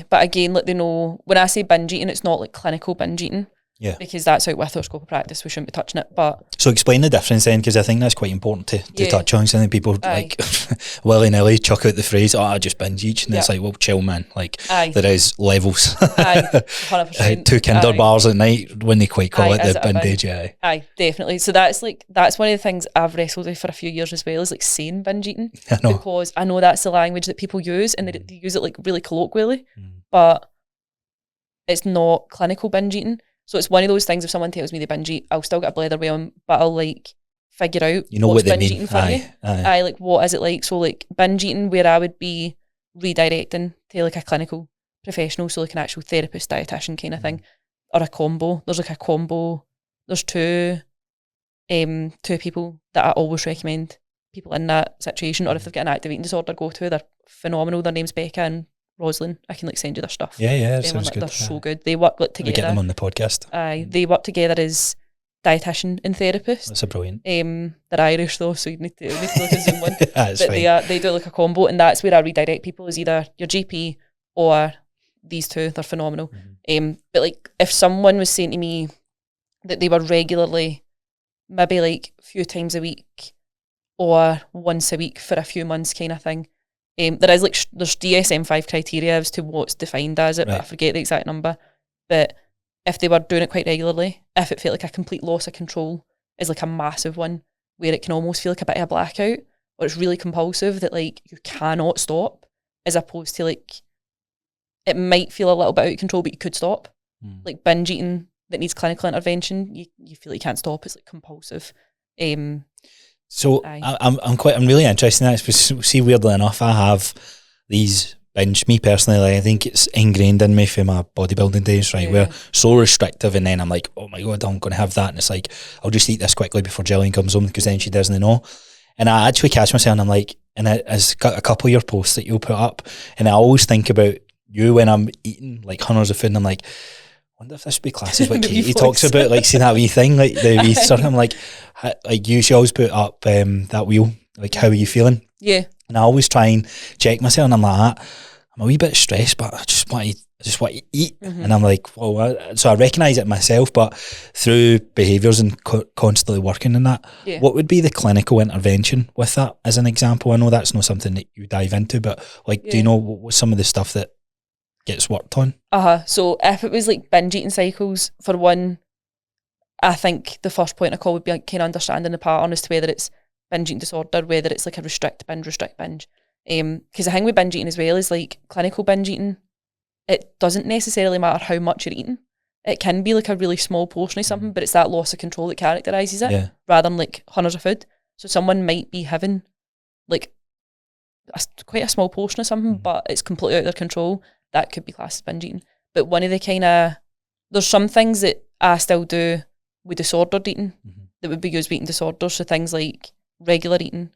but again, like they know, when I say binge eating, it's not like clinical binge eating, because that's out with our scope of practice, we shouldn't be touching it. But so explain the difference then, because I think that's quite important to touch on. Something people like willy-nilly chuck out the phrase, I just binge eat, and it's like, well, chill man, like there is levels. 100%. 2 Kinder bars at night, when they quite call it the bindage. Definitely. So that's one of the things I've wrestled with for a few years as well, is like saying binge eating, because I know that's the language that people use, and they use it like really colloquially, but it's not clinical binge eating. So it's one of those things, if someone tells me they binge eat, I'll still get a blether with them, but I'll like figure out what what's they binge mean eating for you. Like what is it like? So like binge eating, where I would be redirecting to like a clinical professional, so like an actual therapist, dietitian kind of thing, or a combo. There's like a combo. There's two people that I always recommend people in that situation, or if they've got an active eating disorder, go to. They're phenomenal. Their name's Becca and Roslyn. I can like send you their stuff. It sounds good. They're so good. They work like together. We get them on the podcast. They work together as dietitian and therapist. That's a brilliant. They're Irish though, so you need to look at Zoom one. But fine. they do like a combo, and that's where I redirect people, is either your GP or these two. They're phenomenal. But like if someone was saying to me that they were regularly, maybe like a few times a week or once a week for a few months kind of thing, there's DSM-5 criteria as to what's defined as it, but I forget the exact number. But if they were doing it quite regularly, if it felt like a complete loss of control is like a massive one, where it can almost feel like a bit of a blackout, or it's really compulsive that like you cannot stop, as opposed to like it might feel a little bit out of control, but you could stop. Like binge eating that needs clinical intervention, you feel like you can't stop. It's like compulsive. So I'm really interested in that. Because see, weirdly enough, I have these binge. Me personally, like, I think it's ingrained in me from my bodybuilding days, right? Where so restrictive, and then I'm like, oh my god, I'm going to have that, and it's like, I'll just eat this quickly before Jillian comes home, because then she doesn't know. And I actually catch myself, and I'm like, and it's got a couple of your posts that you'll put up, and I always think about you when I'm eating like hundreds of food, and I'm like, wonder if this would be classed as what Katie talks about, like seeing that wee thing, like the wee sort of, I'm like she always put up that wheel, like how are you feeling? And I always try and check myself, and I'm like, I'm a wee bit stressed, but I just want to eat. And I'm like, well, so I recognise it myself, but through behaviours and constantly working in that, what would be the clinical intervention with that as an example? I know that's not something that you dive into, but like, do you know what's some of the stuff that gets worked on? So if it was like binge eating cycles, for one, I think the first point of call would be like kind of understanding the pattern as to whether it's binge eating disorder, whether it's like a restrict binge. Because the thing with binge eating as well is like clinical binge eating, it doesn't necessarily matter how much you're eating. It can be like a really small portion of something, but it's that loss of control that characterises it rather than like hundreds of food. So someone might be having like quite a small portion of something, but it's completely out of their control. That could be classed as binge eating. But one of the there's some things that I still do with disordered eating that would be used with eating disorders. So things like regular eating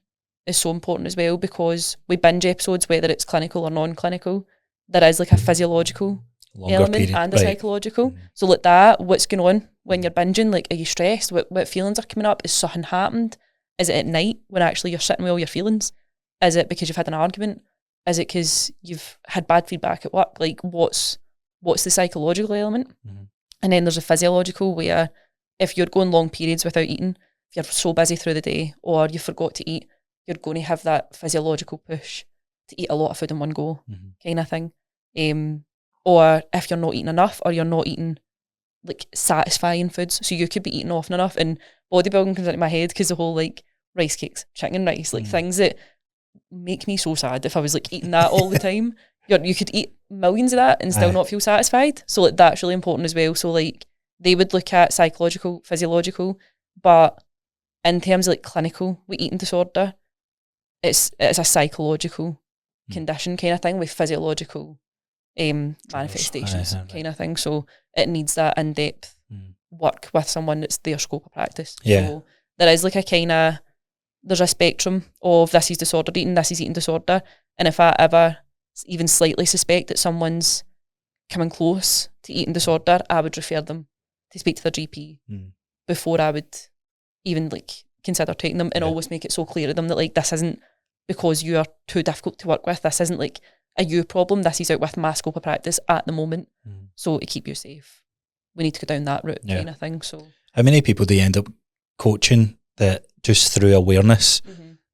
is so important as well, because with binge episodes, whether it's clinical or non-clinical, there is like a physiological element period, and a psychological. So like that, what's going on when you're binging? Like, are you stressed? What feelings are coming up? Is something happened? Is it at night when actually you're sitting with all your feelings? Is it because you've had an argument? Is it because you've had bad feedback at work? Like, what's the psychological element? And then there's a physiological, where if you're going long periods without eating, if you're so busy through the day or you forgot to eat, you're going to have that physiological push to eat a lot of food in one go, kind of thing. Or if you're not eating enough, or you're not eating like satisfying foods, so you could be eating often enough. And bodybuilding comes into my head because the whole like rice cakes, chicken rice, like things that make me so sad if I was like eating that all the time. You could eat millions of that and still not feel satisfied. So like that's really important as well. So like they would look at psychological, physiological, but in terms of like clinical with eating disorder, it's a psychological condition kind of thing with physiological manifestations kind of thing. So it needs that in-depth work with someone that's their scope of practice. So there is like there's a spectrum of this is disordered eating, this is eating disorder. And if I ever even slightly suspect that someone's coming close to eating disorder, I would refer them to speak to their GP before I would even like consider taking them, and always make it so clear to them that like this isn't because you are too difficult to work with. This isn't like a you problem. This is out with my scope of practice at the moment. So to keep you safe, we need to go down that route kind of thing. So how many people do you end up coaching that just through awareness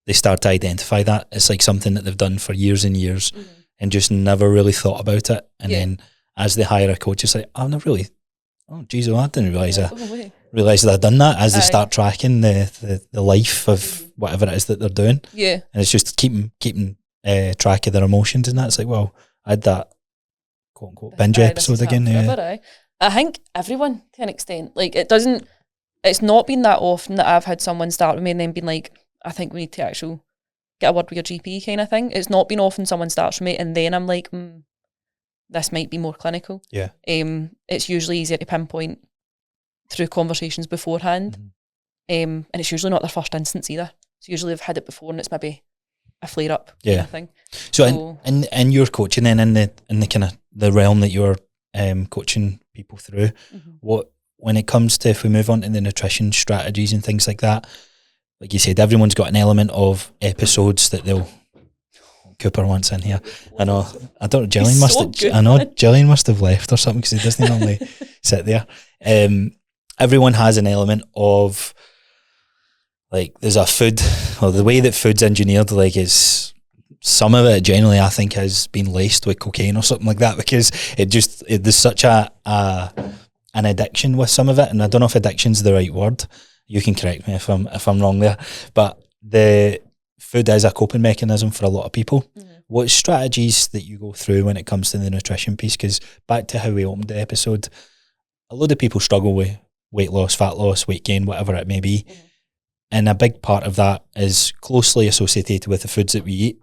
they start to identify that it's like something that they've done for years and years and just never really thought about it, and then as they hire a coach, it's like, I've never really, oh geez, I didn't realise that I'd done that, as they start tracking the life of whatever it is that they're doing. And it's just keeping track of their emotions and that. It's like, well, I had that quote unquote binge episode again. I think everyone to an extent, like it's not been that often that I've had someone start with me and then been like, I think we need to actually get a word with your GP kind of thing. It's not been often someone starts with me and then I'm like, this might be more clinical. It's usually easier to pinpoint through conversations beforehand. And it's usually not their first instance either. So usually they've had it before and it's maybe a flare up kind of thing. So in your coaching then, in the kind of the realm that you're coaching people through, what, when it comes to, if we move on to the nutrition strategies and things like that, like you said, everyone's got an element of episodes that they'll, Cooper wants in here. I know, I don't know, Gillian must have left or something because he doesn't normally sit there. Everyone has an element of, like, there's a food, or the way that food's engineered, like, is, some of it generally I think has been laced with cocaine or something like that, because there's such an addiction with some of it, and I don't know if addiction's the right word. You can correct me if I'm wrong there, but the food is a coping mechanism for a lot of people. What strategies that you go through when it comes to the nutrition piece? Because back to how we opened the episode, a lot of people struggle with weight loss, fat loss, weight gain, whatever it may be. And a big part of that is closely associated with the foods that we eat.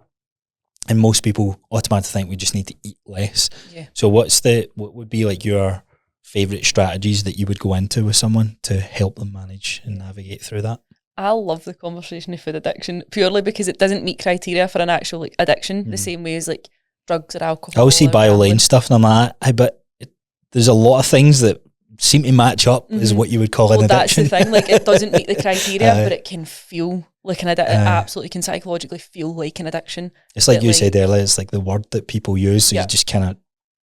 And most people automatically think we just need to eat less. So what would be like your favourite strategies that you would go into with someone to help them manage and navigate through that? I love the conversation of food addiction purely because it doesn't meet criteria for an actual like addiction the same way as like drugs or alcohol. I always see BioLane stuff and I'm like, but there's a lot of things that seem to match up is what you would call an addiction. That's the thing, like it doesn't meet the criteria, but it can feel like an addiction. It absolutely can psychologically feel like an addiction. It's like you said earlier, it's like the word that people use, so you just kind of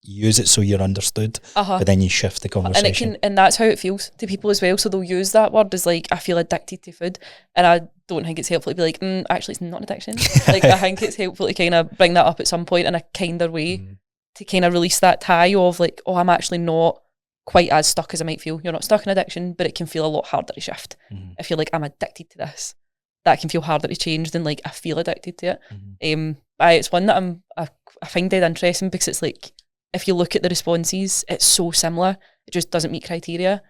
use it so you're understood, but then you shift the conversation. And that's how it feels to people as well. So they'll use that word as like, I feel addicted to food, and I don't think it's helpful to be like, actually it's not an addiction. Like I think it's helpful to kind of bring that up at some point in a kinder way to kind of release that tie of like, oh, I'm actually not quite as stuck as I might feel. You're not stuck in addiction, but it can feel a lot harder to shift. I feel like I'm addicted to this. That can feel harder to change than like I feel addicted to it. It's one that I find dead interesting because it's like, if you look at the responses, it's so similar. It just doesn't meet criteria.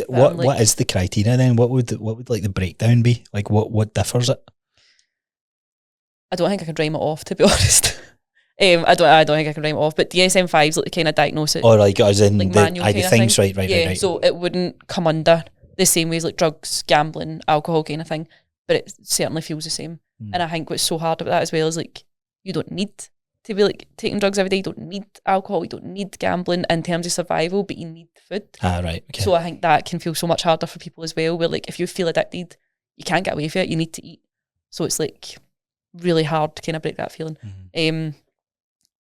What is the criteria then? What would like the breakdown be? Like what differs it? I don't think I could rhyme it off, to be honest. I don't think I can rhyme it off. But DSM-5 is like the kind of diagnosis. Or like as in like the things, right. So it wouldn't come under the same ways like drugs, gambling, alcohol kind of thing. But it certainly feels the same. And I think what's so hard about that as well is like you don't need to be like taking drugs every day. You don't need alcohol, you don't need gambling in terms of survival, but you need food. Right. Okay. So I think that can feel so much harder for people as well, where like if you feel addicted, you can't get away from it, you need to eat. So it's like really hard to kind of break that feeling.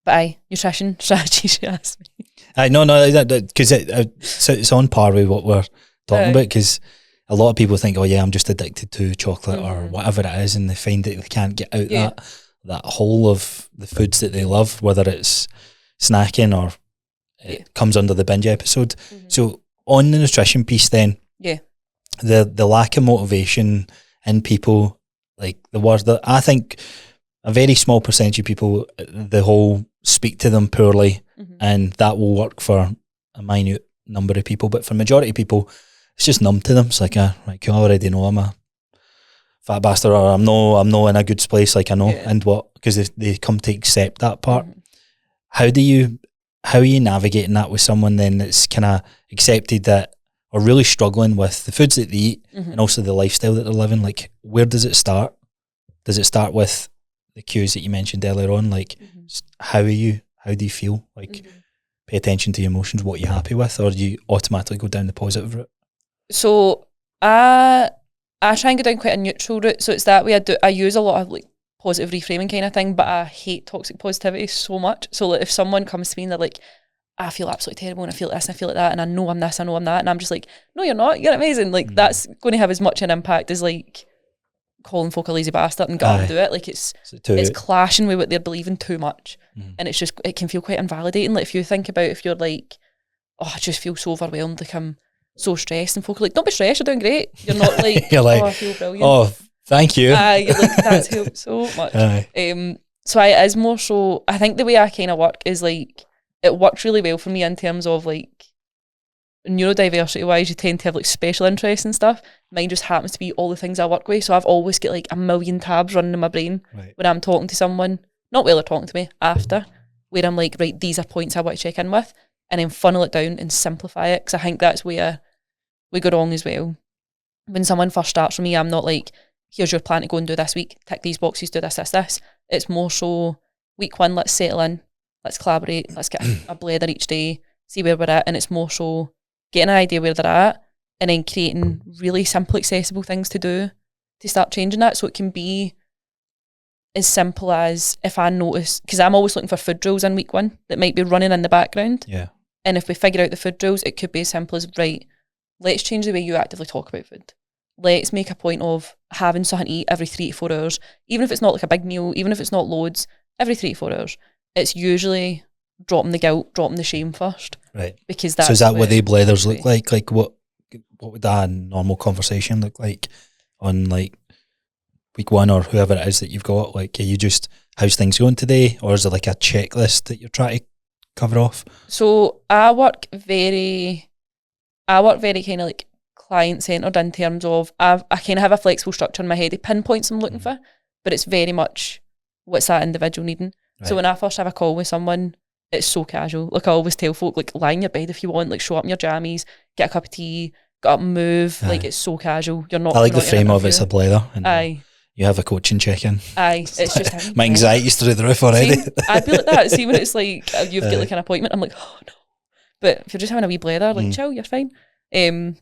But nutrition strategies, you asked me. No, because it's on par with what we're talking about, because a lot of people think, oh yeah, I'm just addicted to chocolate or whatever it is, and they find that they can't get out that whole of the foods that they love, whether it's snacking or it comes under the binge episode. So on the nutrition piece then, the lack of motivation in people, like the words that I think a very small percentage of people, the whole speak to them poorly, and that will work for a minute number of people, but for majority of people, it's just numb to them. It's like, like you already know I'm a fat bastard, or I'm not in a good place, like I know, and because they come to accept that part. How are you navigating that with someone then that's kind of accepted that, or really struggling with the foods that they eat and also the lifestyle that they're living? Like, where does it start? Does it start with the cues that you mentioned earlier on? Like, how do you feel? Like, pay attention to your emotions, what you're happy with, or do you automatically go down the positive route? So I try and go down quite a neutral route. So it's that way I use a lot of like positive reframing kind of thing, but I hate toxic positivity so much. So like if someone comes to me and they're like, I feel absolutely terrible and I feel this and I feel like that and I know I'm this, I know I'm that, and I'm just like, no you're not, you're amazing. Like that's going to have as much an impact as like calling folk a lazy bastard and go and do it. Like it's clashing with what they're believing too much, and it's just, it can feel quite invalidating. Like if you think about, if you're like, oh I just feel so overwhelmed, like I'm so stressed, and folk are like, don't be stressed, you're doing great. You're not like, you're like, oh I feel brilliant, oh thank you. You're like, that's helped so much. So it is more so, I think the way I kind of work is like, it works really well for me in terms of like neurodiversity wise, you tend to have like special interests and stuff. Mine just happens to be all the things I work with, so I've always got like a million tabs running in my brain when I'm talking to someone, not while they're talking to me, after, where I'm like, right, these are points I want to check in with, and then funnel it down and simplify it, because I think that's where we go wrong as well. When someone first starts with me, I'm not like, here's your plan to go and do this week, tick these boxes, do this. It's more so, week one, let's settle in, let's collaborate, let's get a blether each day, see where we're at, and it's more so getting an idea where they're at and then creating really simple, accessible things to do to start changing that. So it can be as simple as, if I notice, because I'm always looking for food drills in week one that might be running in the background. And if we figure out the food drills, it could be as simple as, right, let's change the way you actively talk about food. Let's make a point of having something to eat every 3 to 4 hours, even if it's not like a big meal, even if it's not loads, every 3 to 4 hours. It's usually dropping the guilt, dropping the shame first. Right. Because that's, so is that what they blethers look like? Like what would that normal conversation look like on like week one, or whoever it is that you've got? Like, are you just, how's things going today? Or is it like a checklist that you're trying to cover off? So I work very kind of like client-centred in terms of, I kind of have a flexible structure in my head of pinpoints I'm looking for, but it's very much what's that individual needing. Right. So when I first have a call with someone, it's so casual. Like I always tell folk, like lie in your bed if you want, like show up in your jammies, get a cup of tea, get up and move. Like it's so casual. You're not. I like the frame of it's a blether. And you have a coaching check-in. It's just my anxiety's through the roof already. See, I'd be like that. See, when it's like you've got like an appointment, I'm like, oh no. But if you're just having a wee blether, like chill, you're fine. And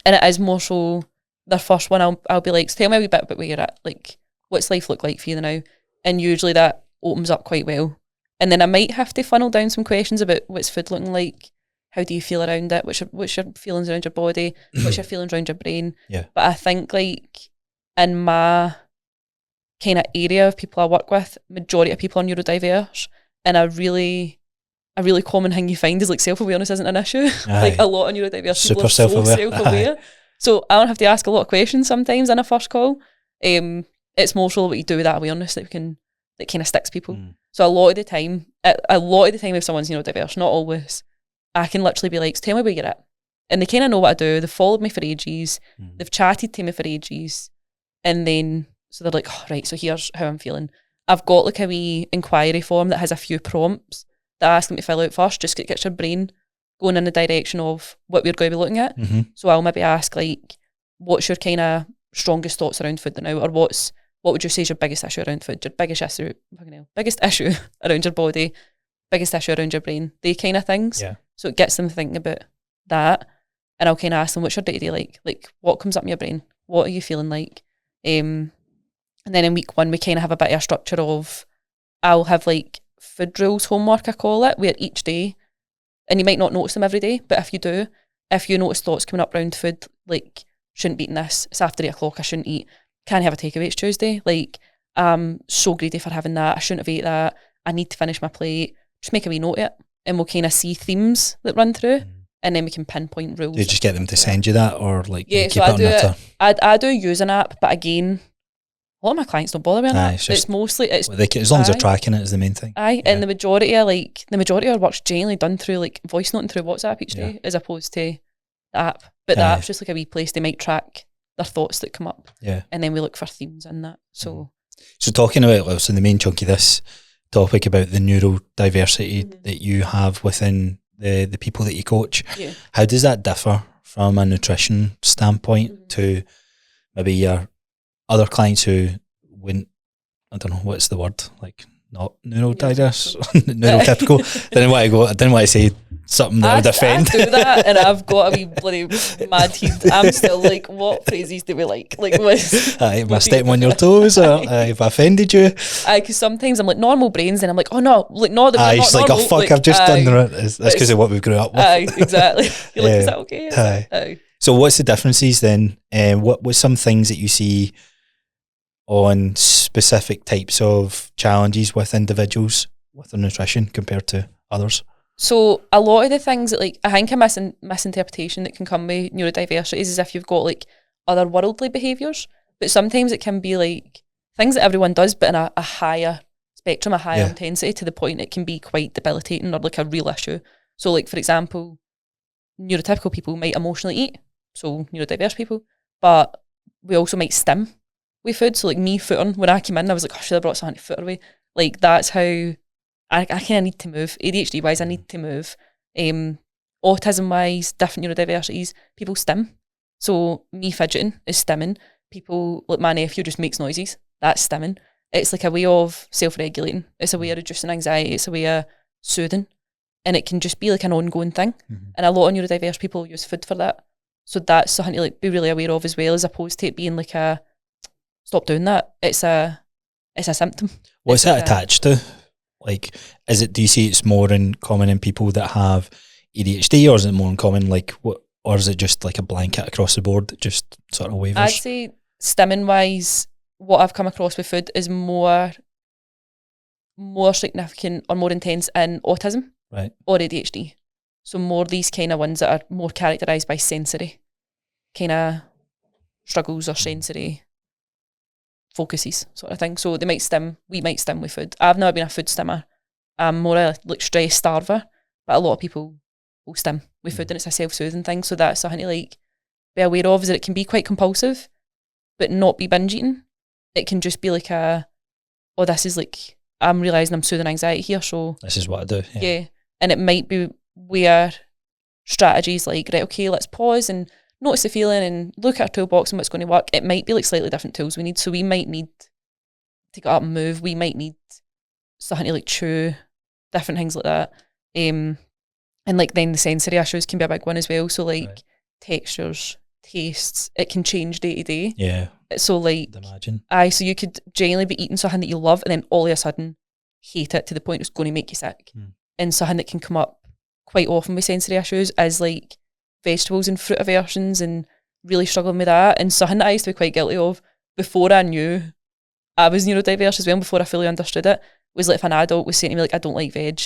it is more so the first one I'll be like, so tell me a wee bit about where you're at, like what's life look like for you now? And usually that opens up quite well. And then I might have to funnel down some questions about what's food looking like, how do you feel around it, what's your feelings around your body, what's your feelings around your brain. Yeah. But I think like in my kind of area of people I work with, majority of people are neurodiverse, and a really common thing you find is like self-awareness isn't an issue. Like a lot of neurodiverse people are self-aware. So self-aware. So I don't have to ask a lot of questions sometimes in a first call. It's more so what you do with that awareness that kind of sticks people. So a lot of the time if someone's neurodiverse, not always, I can literally be like, tell me where you're at. And they kind of know what I do. They've followed me for ages. They've chatted to me for ages. And then, so they're like, oh, right, so here's how I'm feeling. I've got like a wee inquiry form that has a few prompts that I ask them to fill out first, just to get your brain going in the direction of what we're going to be looking at. So I'll maybe ask like, what's your kind of strongest thoughts around food now? Or what would you say is your biggest issue around food? Your biggest issue around your body, biggest issue around your brain, they kind of things. Yeah. So it gets them thinking about that. And I'll kind of ask them, what's your day-to-day like? Like, what comes up in your brain? What are you feeling like? And then in week 1, we kind of have a bit of a structure of, I'll have like food rules homework, I call it, where each day, and you might not notice them every day, but if you notice thoughts coming up around food, like, shouldn't be eating this, it's after 8 o'clock, I shouldn't eat, can't have a takeaway, it's Tuesday, like, I'm so greedy for having that, I shouldn't have ate that, I need to finish my plate, just make a wee note of it, and we'll kind of see themes that run through, and then we can pinpoint rules. Do you just get them to send you that, or like keep so I do use an app, but again, a lot of my clients don't bother with an app. It's mostly as long as they're tracking it is the main thing. And the majority of our work's generally done through like voice noting through WhatsApp each day, as opposed to the app. But the app's just like a wee place they might track their thoughts that come up. Yeah, and then we look for themes in that. So talking about the main chunk of this topic about the neurodiversity that you have within the people that you coach, how does that differ from a nutrition standpoint to maybe your other clients who wouldn't, I don't know, what's the word, like not neurodiverse, neurotypical. I didn't want to say something that would offend. I do that, and I've got a wee bloody mad head. I'm still like, what phrases do we like? Like, am I stepping on your toes, or have I offended you? Because sometimes I'm like normal brains, and I'm like, oh no, like no, that it's like, oh fuck, like, I've just done that. That's because of what we grew up with. Exactly. You're like, is that okay? So what's the differences then? What was some things that you see on specific types of challenges with individuals with their nutrition compared to others? So a lot of the things that, like, I think a misinterpretation that can come with neurodiversity is as if you've got like otherworldly behaviours, but sometimes it can be like things that everyone does, but in a higher spectrum, a higher intensity, to the point it can be quite debilitating or like a real issue. So like, for example, neurotypical people might emotionally eat, so neurodiverse people, but we also might stim with food. So like me footing, when I came in, I was like, oh, should I have brought something to foot away? Like, that's how I kind of need to move. ADHD wise, I need to move. Autism wise, different neurodiversities, people stim. So me fidgeting is stimming. People, like my nephew just makes noises, that's stimming. It's like a way of self-regulating. It's a way of reducing anxiety. It's a way of soothing. And it can just be like an ongoing thing. And a lot of neurodiverse people use food for that. So that's something to like be really aware of as well, as opposed to it being like a stop doing that. It's a symptom. What's that attached to? Like, do you see it's more common in people that have ADHD, or is it more uncommon, like, what, or is it just like a blanket across the board that just sort of wavers? I'd say stimming wise, what I've come across with food is more significant or more intense in autism, right, or ADHD. So more these kind of ones that are more characterised by sensory kind of struggles or sensory focuses, sort of thing. So we might stim with food. I've never been a food stimmer. I'm more a like stress starver, but a lot of people will stim with food, and it's a self-soothing thing. So that's something to like be aware of, is that it can be quite compulsive, but not be binge eating. It can just be like this is like, I'm realising I'm soothing anxiety here, so this is what I do. Yeah. And it might be where strategies like, right, okay, let's pause and notice the feeling and look at our toolbox and what's going to work. It might be like slightly different tools we need. So we might need to get up and move. We might need something to like chew, different things like that. And like then the sensory issues can be a big one as well. So like textures, tastes. It can change day to day. Yeah. So like, imagine. So you could genuinely be eating something that you love and then all of a sudden hate it to the point it's going to make you sick. And something that can come up quite often with sensory issues is like vegetables and fruit aversions, and really struggling with that. And something that I used to be quite guilty of before I knew I was neurodiverse as well, before I fully understood it, was like if an adult was saying to me like, I don't like veg,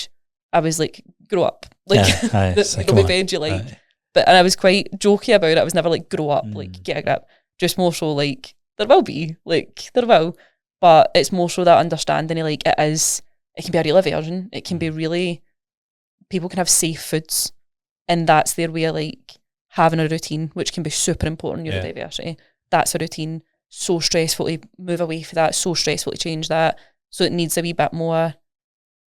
I was like, grow up. Like, you know, veg you like. And I was quite jokey about it. I was never like, grow up, like, get a grip. Just more so like, there will be, like, there will. But it's more so that understanding of like, it can be a real aversion. It can be really, people can have safe foods, and that's their way of like having a routine, which can be super important in neurodiversity. That's a routine. So stressful to move away from that, so stressful to change that. So it needs a wee bit more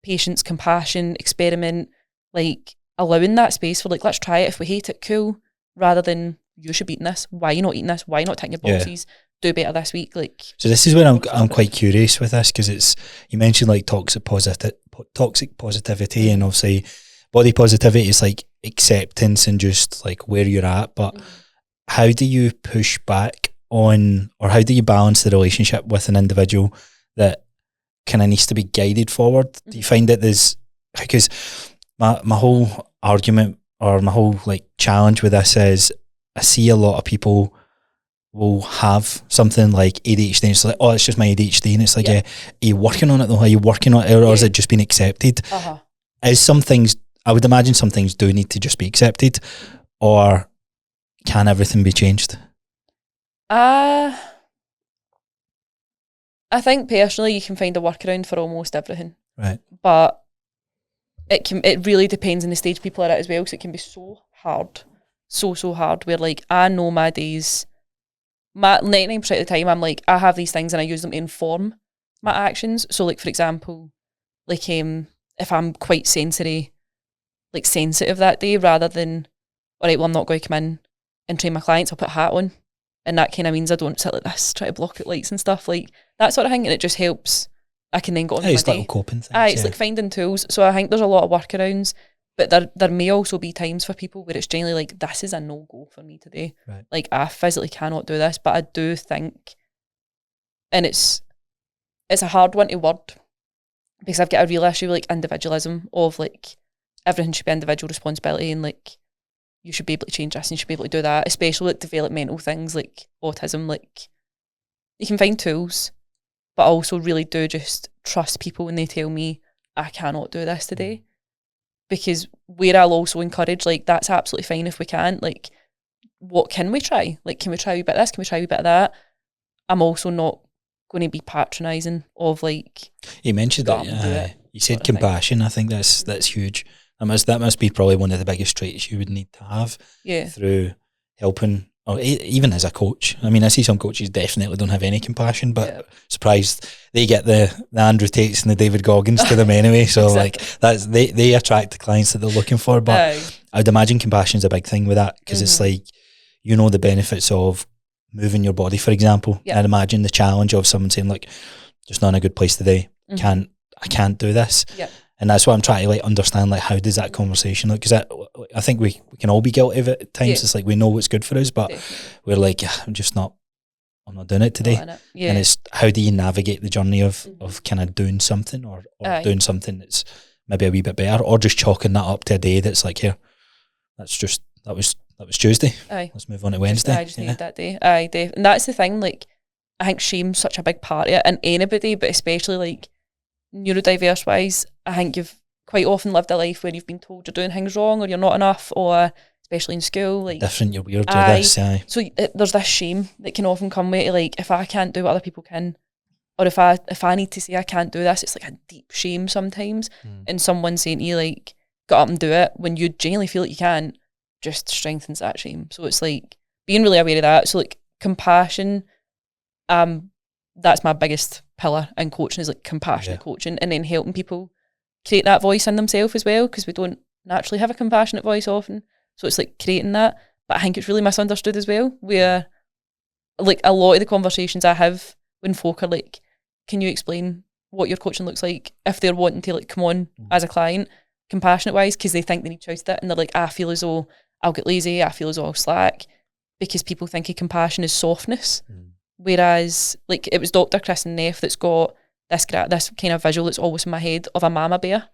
patience, compassion, experiment, like allowing that space for like, let's try it. If we hate it, cool. Rather than, you should be eating this. Why are you not eating this? Why are you not ticking your boxes? Do better this week. Like, so this is where I'm quite curious with this, because it's, you mentioned like toxic positivity, and obviously body positivity is like acceptance and just like where you're at. But how do you push back on, or how do you balance the relationship with an individual that kind of needs to be guided forward? Do you find that there's, because my whole argument, or my whole like challenge with this is, I see a lot of people will have something like ADHD, and it's like, oh, it's just my ADHD, and it's like, are you working on it though? Are you working on it, or is it just been accepted? Is some things, I would imagine some things do need to just be accepted, or can everything be changed? I think personally you can find a workaround for almost everything. Right. But it really depends on the stage people are at as well, because it can be so hard. So hard, where like, I know my days, 99% of the time I'm like, I have these things and I use them to inform my actions. So like, for example, like if I'm quite sensitive that day, rather than, all right, well, I'm not going to come in and train my clients, I'll put a hat on, and that kind of means I don't sit like this, try to block out lights and stuff, like that sort of thing, and it just helps. I can then go on with my day. Little coping things. It's like finding tools. So I think there's a lot of workarounds, but there may also be times for people where it's generally like, this is a no-go for me today. Right. Like, I physically cannot do this, but I do think, and it's a hard one to word, because I've got a real issue with like individualism, of like, everything should be individual responsibility, and like, you should be able to change this and you should be able to do that, especially like developmental things like autism. Like, you can find tools, but I also really do just trust people when they tell me I cannot do this today. Because where I'll also encourage, like, that's absolutely fine if we can't. Like, what can we try? Like, can we try a wee bit of this? Can we try a wee bit of that? I'm also not going to be patronising of like... You mentioned that, you said compassion. I think that's huge. That must be probably one of the biggest traits you would need to have through helping, or even as a coach. I mean, I see some coaches definitely don't have any compassion, but surprised they get the Andrew Tates and the David Goggins to them anyway. So like, that's they attract the clients that they're looking for. But I'd imagine compassion is a big thing with that, because it's like, you know, the benefits of moving your body, for example. I'd imagine the challenge of someone saying like, just not in a good place today. I can't do this. And that's what I'm trying to like understand, like, how does that conversation look? Because I think we can all be guilty of it at times. It's like, we know what's good for us, but we're like, I'm not doing it today. And it's, how do you navigate the journey of kind of doing something, or doing something that's maybe a wee bit better, or just chalking that up to a day that's like, here, that was Tuesday. Let's move on to Wednesday. I just needed that day. Dave. And that's the thing, like, I think shame's such a big part of it, and anybody, but especially like neurodiverse wise, I think you've quite often lived a life where you've been told you're doing things wrong, or you're not enough, or especially in school, like, different, you're weird, you're this. So there's this shame that can often come with it, like, if I can't do what other people can, or if I need to say I can't do this, it's like a deep shame sometimes. And someone saying to you like, get up and do it, when you genuinely feel like you can't, just strengthens that shame. So it's like being really aware of that. So like compassion, that's my biggest pillar in coaching, is like compassionate coaching, and then helping people create that voice in themselves as well, because we don't naturally have a compassionate voice often. So it's like creating that. But I think it's really misunderstood as well, where like a lot of the conversations I have when folk are like, can you explain what your coaching looks like, if they're wanting to like come on as a client compassionate wise, because they think they need to shout it, and they're like, I feel as though I'll get lazy, I feel as though I'll slack, because people think of compassion as softness. Whereas, like, it was Dr. Kristen Neff that's got this kind of visual that's always in my head of a mama bear,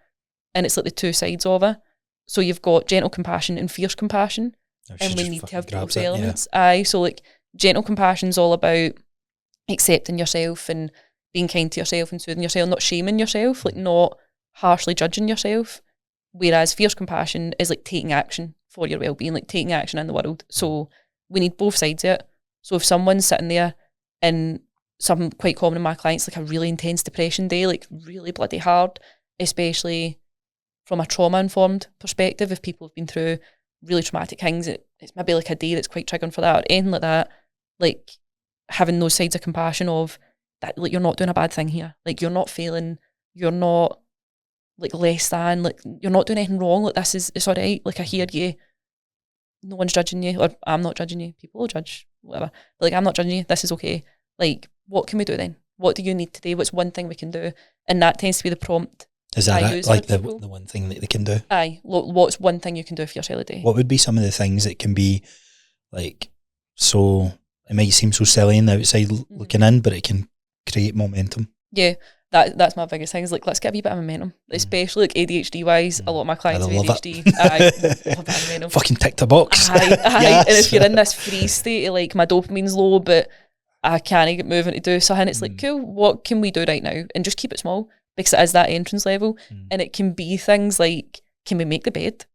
and it's like the two sides of her. So you've got gentle compassion and fierce compassion, and we need to have both elements. So like gentle compassion's all about accepting yourself and being kind to yourself and soothing yourself, not shaming yourself, like not harshly judging yourself. Whereas fierce compassion is like taking action for your well-being, like taking action in the world. So we need both sides of it. So if someone's sitting there and something quite common in my clients, like a really intense depression day, like really bloody hard, especially from a trauma-informed perspective, if people have been through really traumatic things, it's maybe like a day that's quite triggering for that or anything like that, like having those sides of compassion of that, like you're not doing a bad thing here, like you're not failing, you're not like less than, like you're not doing anything wrong, like it's all right, like I hear you, no one's judging you, or I'm not judging you, people will judge, whatever, but like I'm not judging you, this is okay. Like what can we do then? What do you need today? What's one thing we can do? And that tends to be the prompt. Is that it? Like the one thing that they can do? Aye. What's one thing you can do for yourself a day? What would be some of the things that can be like, so it might seem so silly on the outside looking in, but it can create momentum? Yeah, that's my biggest thing, is like, let's get a wee bit of momentum, especially like ADHD wise. A lot of my clients have ADHD. I love that momentum. Fucking tick the box. Aye. Yes. And if you're in this freeze state of like, my dopamine's low, but I can't get moving to do something, it's like, cool, what can we do right now? And just keep it small, because it is that entrance level. And it can be things like, can we make the bed?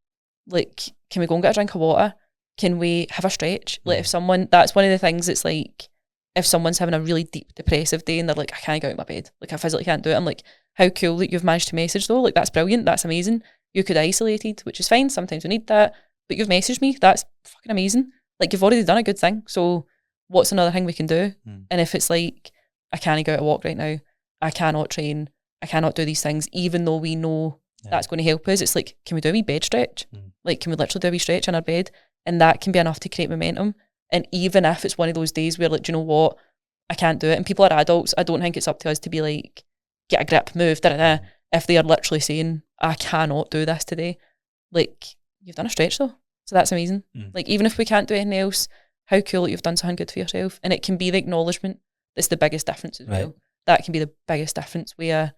Like, can we go and get a drink of water? Can we have a stretch? Like if someone, that's one of the things, it's like, if someone's having a really deep depressive day and they're like, I can't get out of my bed, like I physically can't do it, I'm like, how cool that you've managed to message though, like that's brilliant, that's amazing. You could have isolated, which is fine, sometimes we need that, but you've messaged me, that's fucking amazing. Like you've already done a good thing, so what's another thing we can do? And if it's like, I can't go out a walk right now, I cannot train, I cannot do these things, even though we know that's going to help us, it's like, can we do a wee bed stretch? Like, can we literally do a wee stretch in our bed? And that can be enough to create momentum. And even if it's one of those days where like, do you know what, I can't do it, and people are adults, I don't think it's up to us to be like, get a grip, move, da-da-da. If they are literally saying, I cannot do this today, like, you've done a stretch though, so that's amazing. Like, even if we can't do anything else, how cool that you've done something good for yourself. And it can be the acknowledgement that's the biggest difference as well. That can be the biggest difference, where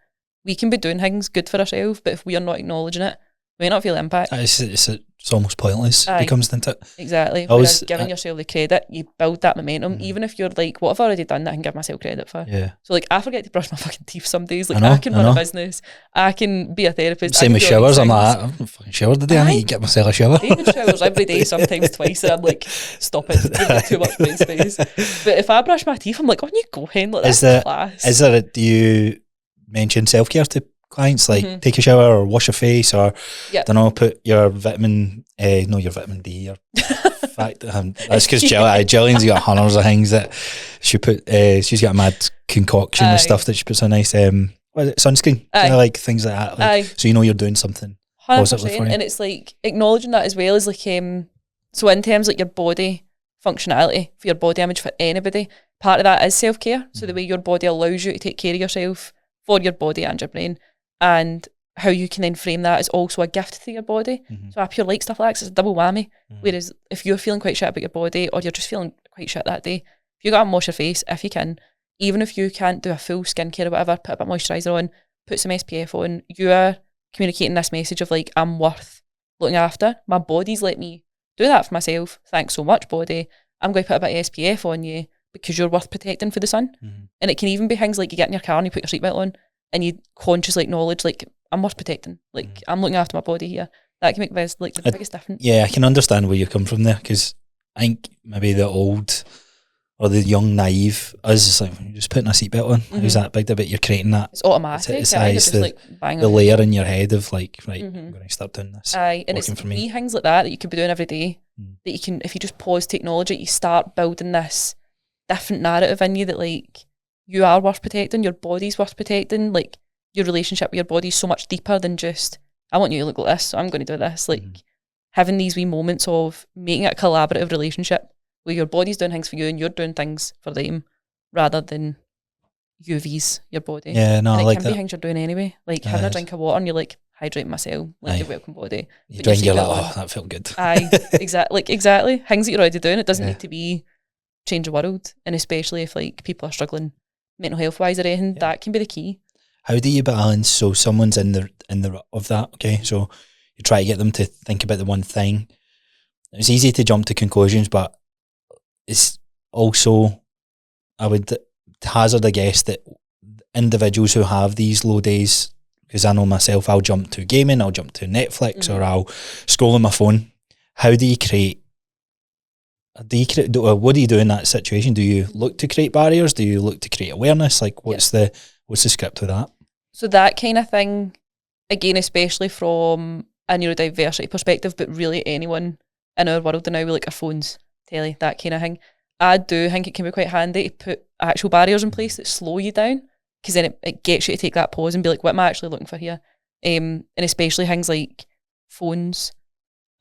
we can be doing things good for ourselves, but if we are not acknowledging it, we may not feel the impact. It's almost pointless. It becomes, doesn't it? Exactly. Whereas giving yourself the credit, you build that momentum, even if you're like, what have I already done that I can give myself credit for? Yeah. So like, I forget to brush my fucking teeth some days. Like, I can run a business, I can be a therapist. Same with showers. I'm like, I haven't fucking showered today. I need to get myself a shower. David showers every day, sometimes twice, and I'm like, stop it, you've got too much brain space. But if I brush my teeth, I'm like, on you go, Hen, like, that's class. Do you mention self-care to clients, like take a shower or wash your face, or don't know, put your vitamin D, your fact, that's because Jillian's got hundreds of things that she put, she's got a mad concoction of stuff that she puts on nice sunscreen, like things like that, like, so you know you're doing something 100%, positive for you. and it's like acknowledging that as well, as like so in terms like your body functionality, for your body image, for anybody, part of that is self-care. So the way your body allows you to take care of yourself for your body and your brain, and how you can then frame that as also a gift to your body. So up your like stuff like that, it's a double whammy. Whereas if you're feeling quite shit about your body, or you're just feeling quite shit that day, if you go out and wash your face, if you can, even if you can't do a full skincare or whatever, put a bit of moisturiser on, put some SPF on, you are communicating this message of like, I'm worth looking after. My body's let me do that for myself. Thanks so much, body. I'm going to put a bit of SPF on you because you're worth protecting for the sun. And it can even be things like you get in your car and you put your seatbelt on, and you consciously acknowledge, like, I'm worth protecting. Like, I'm looking after my body here. That can make the biggest difference. Yeah, I can understand where you come from there, because I think maybe the old or the young naive us is like, you're just putting a seatbelt on. Who's that big? But you're creating that. It's automatic. It's just like bang the layer in your head of like, right, I'm going to start doing this. Aye, and it's wee things like that you could be doing every day that you can, if you just pause to acknowledge it, you start building this different narrative in you that like, you are worth protecting, your body's worth protecting, like your relationship with your body is so much deeper than just, I want you to look like this, so I'm going to do this. Like having these wee moments of making it a collaborative relationship where your body's doing things for you and you're doing things for them, rather than UVs your body. Yeah, no, and I like that. It can be things you're doing anyway, like having a drink of water and you're like, hydrating myself, like the welcome body. You drink, you're like, oh, that felt good. Exactly. Things that you're already doing. It doesn't need to be change the world, and especially if like people are struggling mental health wise or anything, that can be the key. How do you balance? So someone's in the rut of that. Okay, so you try to get them to think about the one thing. It's easy to jump to conclusions, but it's also, I would hazard a guess that individuals who have these low days, because I know myself, I'll jump to gaming, I'll jump to Netflix, or I'll scroll on my phone. How do you create? What do you do in that situation? Do you look to create barriers? Do you look to create awareness? Like, what's the script with that? So that kind of thing, again, especially from a neurodiversity perspective, but really anyone in our world now, we like our phones, telly, that kind of thing. I do think it can be quite handy to put actual barriers in place that slow you down, because then it gets you to take that pause and be like, what am I actually looking for here? And especially things like phones,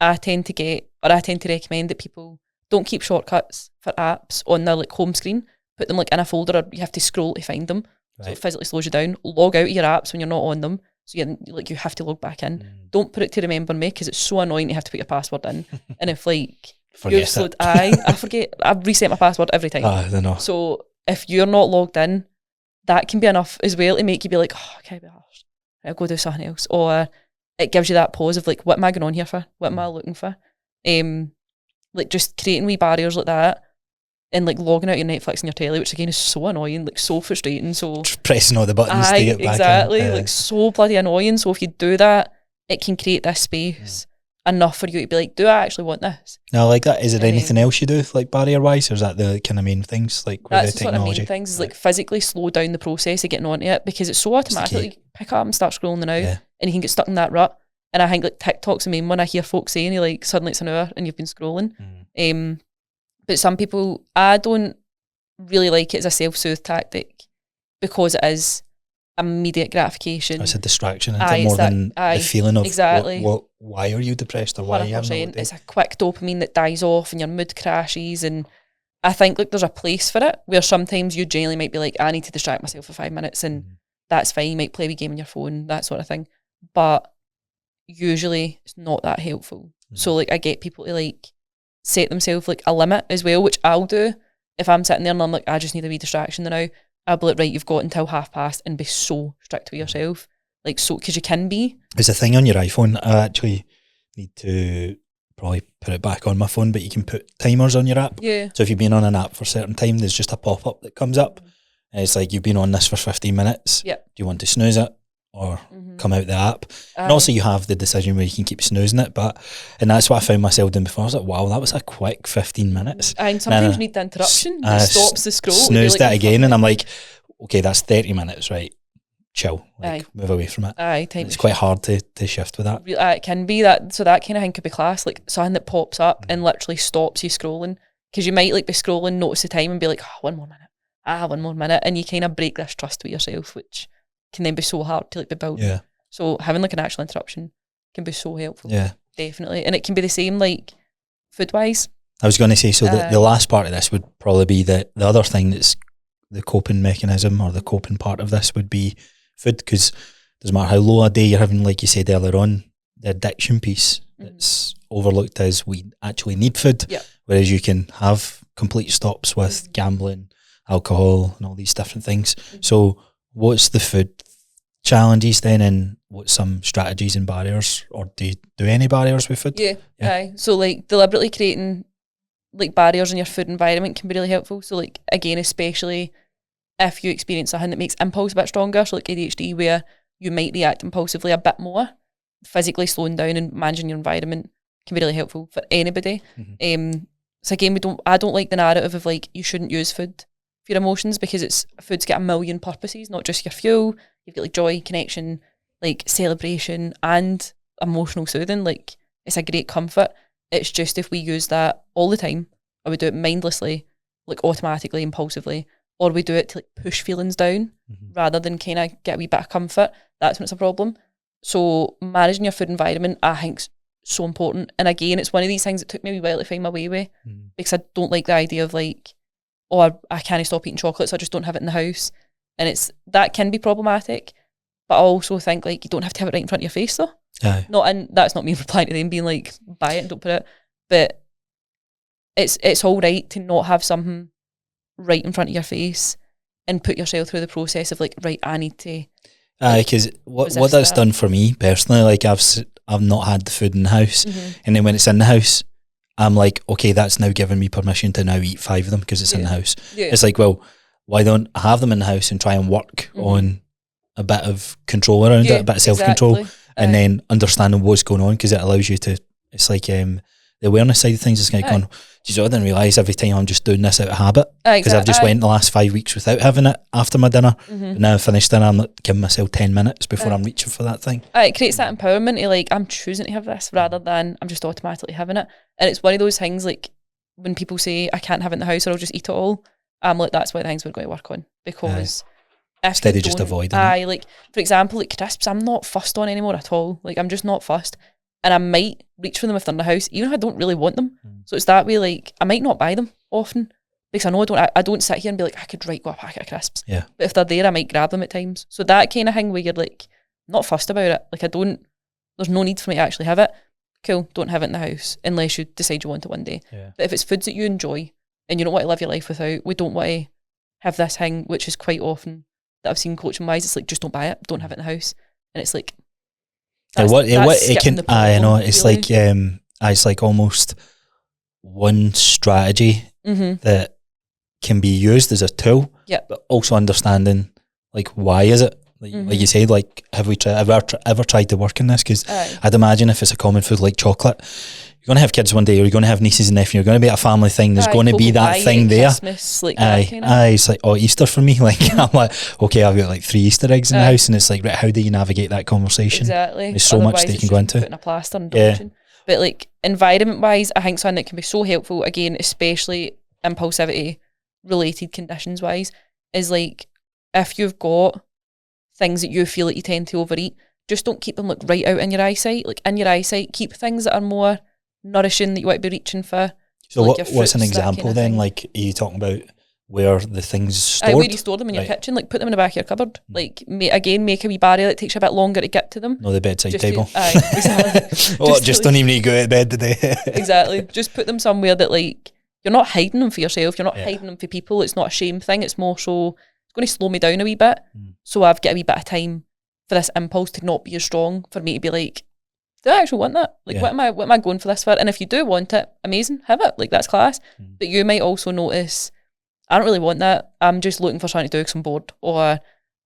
I tend to recommend that people don't keep shortcuts for apps on their like home screen. Put them like in a folder, or you have to scroll to find them. Right. So it physically slows you down. Log out of your apps when you're not on them. So you have to log back in. Don't put it to remember me, because it's so annoying to have to put your password in. And if like you've slowed, I forget. I reset my password every time. I know. So if you're not logged in, that can be enough as well to make you be like, oh, I can't be arsed. I'll go do something else. Or it gives you that pause of like, what am I going on here for? What am I looking for? Like just creating wee barriers like that, and like logging out your Netflix and your telly, which again is so annoying, like so frustrating. So just pressing all the buttons to get back exactly, in. Like so bloody annoying. So if you do that, it can create this space enough for you to be like, do I actually want this? No, like that. Is there anything else you do like barrier wise, or is that the kind of main things? Like with that's the the sort of technology? main things is like physically slow down the process of getting onto it, because it's so automatic. Like, you pick up and start scrolling now, and you can get stuck in that rut. And I think like TikTok's the main one. I hear folks saying like suddenly it's an hour and you've been scrolling. But some people, I don't really like it as a self-soothe tactic, because it is immediate gratification. It's a distraction, more than the feeling of why are you depressed, or why are you having a It's a quick dopamine that dies off and your mood crashes. And I think like there's a place for it, where sometimes you genuinely might be like, I need to distract myself for 5 minutes, and that's fine. You might play a game on your phone, that sort of thing. But usually it's not that helpful. So like I get people to like set themselves like a limit as well, which I'll do. If I'm sitting there and I'm like, I just need a wee distraction now, I'll be like, right, you've got until past, and be so strict with yourself. Like, so, because you can be. There's a thing on your iPhone, I actually need to probably put it back on my phone, but you can put timers on your app. Yeah. So if you've been on an app for a certain time, there's just a pop-up that comes up. And it's like, you've been on this for 15 minutes. Yep. Do you want to snooze it or come out the app? And also you have the decision where you can keep snoozing it, and that's what I found myself doing before. I was like, wow, that was a quick 15 minutes. And sometimes you need the interruption that stops the scroll. Snoozed it again, and I'm like, okay, that's 30 minutes, right? Chill, move away from it. It's quite hard to shift with that. It can be that, so that kind of thing could be class, like something that pops up and literally stops you scrolling, because you might like be scrolling, notice the time and be like, oh, one more minute, and you kind of break this trust with yourself, which can then be so hard to like be built. Yeah. So having like an actual interruption can be so helpful. Yeah. Definitely. And it can be the same like food wise. I was going to say, so the last part of this would probably be the other thing that's the coping mechanism, or the coping part of this would be food, because it doesn't matter how low a day you're having, like you said earlier on, the addiction piece that's overlooked is we actually need food, whereas you can have complete stops with gambling, alcohol, and all these different things. So what's the food challenges then, and what's some strategies and barriers, or do you do any barriers with food? Yeah. So like deliberately creating like barriers in your food environment can be really helpful. So like again, especially if you experience something that makes impulse a bit stronger, so like ADHD, where you might react impulsively a bit more, physically slowing down and managing your environment can be really helpful for anybody. So again, I don't like the narrative of like you shouldn't use food for your emotions, because food's got a million purposes, not just your fuel. You've got like joy, connection, like celebration, and emotional soothing. Like it's a great comfort. It's just if we use that all the time, or we do it mindlessly, like automatically, impulsively, or we do it to like push feelings down rather than kind of get a wee bit of comfort, that's when it's a problem. So managing your food environment, I think, is so important. And again, it's one of these things that took me a wee while to find my way with, because I don't like the idea of like, oh, I can't stop eating chocolate, so I just don't have it in the house. And that can be problematic. But I also think like you don't have to have it right in front of your face though. Aye. That's not me replying to them being like, buy it and don't put it. But it's all right to not have something right in front of your face and put yourself through the process of like, right, I need to. Aye, because what that's done for me personally, like I've not had the food in the house, and then when it's in the house, I'm like, okay, that's now giving me permission to now eat 5 of them because it's in the house. Yeah. It's like, well, why don't I have them in the house and try and work on a bit of control around it, a bit of self-control, and then understanding what's going on, because it allows you to, it's like the awareness side of things is kind of going, geez, I didn't realise every time I'm just doing this out of habit, because I've just went the last 5 weeks without having it after my dinner, but now I've finished dinner, I'm like giving myself 10 minutes before I'm reaching for that thing. It creates that empowerment to like, I'm choosing to have this rather than I'm just automatically having it. And it's one of those things like when people say I can't have it in the house or I'll just eat it all, I'm like, that's one of the things we're going to work on, because instead of just avoiding it. Like for example, like crisps, I'm not fussed on anymore at all. Like I'm just not fussed. And I might reach for them if they're in the house, even if I don't really want them. So it's that way, like, I might not buy them often, because I know I don't sit here and be like, I could go a packet of crisps. Yeah. But if they're there, I might grab them at times. So that kind of thing where you're like, not fussed about it. Like there's no need for me to actually have it. Cool, don't have it in the house, unless you decide you want it one day. Yeah. But if it's foods that you enjoy, and you don't want to live your life without, we don't want to have this thing, which is quite often that I've seen coaching-wise, it's like, just don't buy it, don't have it in the house. And it's like, I know it's really. It's like almost one strategy that can be used as a tool, but also understanding like why is it like you said, like have we ever tried to work in this, because I'd imagine if it's a common food like chocolate, you're going to have kids one day, or you're going to have nieces and nephews, you're going to be at a family thing, there's going to be that thing there. Christmas, like it's like, Easter for me, like I'm like, okay, I've got like 3 Easter eggs in the house, and it's like, right, how do you navigate that conversation? Exactly. There's so much they can go into. Putting a plaster and dodging. But like environment wise, I think something that can be so helpful, again, especially impulsivity related conditions wise, is like if you've got things that you feel like you tend to overeat, just don't keep them like right out in your eyesight. Like in your eyesight, keep things that are more nourishing that you want to be reaching for. So like what's an example then? Like, are you talking about where the things stored? Where you store them in your kitchen, like put them in the back of your cupboard. Like make a wee barrier that takes you a bit longer to get to them. No, the bedside table. Exactly. just don't even need to go to bed today. Exactly. Just put them somewhere that like you're not hiding them for yourself. You're not hiding them for people. It's not a shame thing. It's more so it's going to slow me down a wee bit. So I've got a wee bit of time for this impulse to not be as strong, for me to be like, do I actually want that? Like, what am I going for this for? And if you do want it, amazing, have it. Like, that's class. But you might also notice, I don't really want that. I'm just looking for something to do because I'm bored, or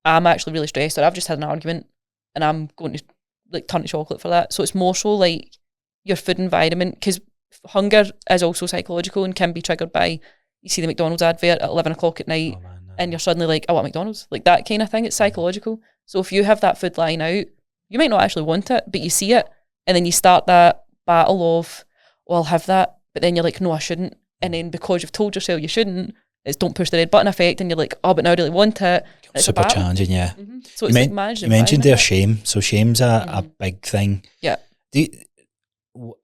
I'm actually really stressed, or I've just had an argument and I'm going to like turn to chocolate for that. So it's more so like your food environment, because hunger is also psychological and can be triggered by, you see the McDonald's advert at 11 o'clock at night and you're suddenly like, I want McDonald's. Like that kind of thing. It's psychological. So if you have that food lying out, you might not actually want it, but you see it, and then you start that battle of, oh, I'll have that, but then you're like, no, I shouldn't. And then because you've told yourself you shouldn't, it's don't push the red button effect, and you're like, oh, but now I really want it. It's super challenging, yeah. So it's like managing. You mentioned their shame. So shame's a big thing. Yeah.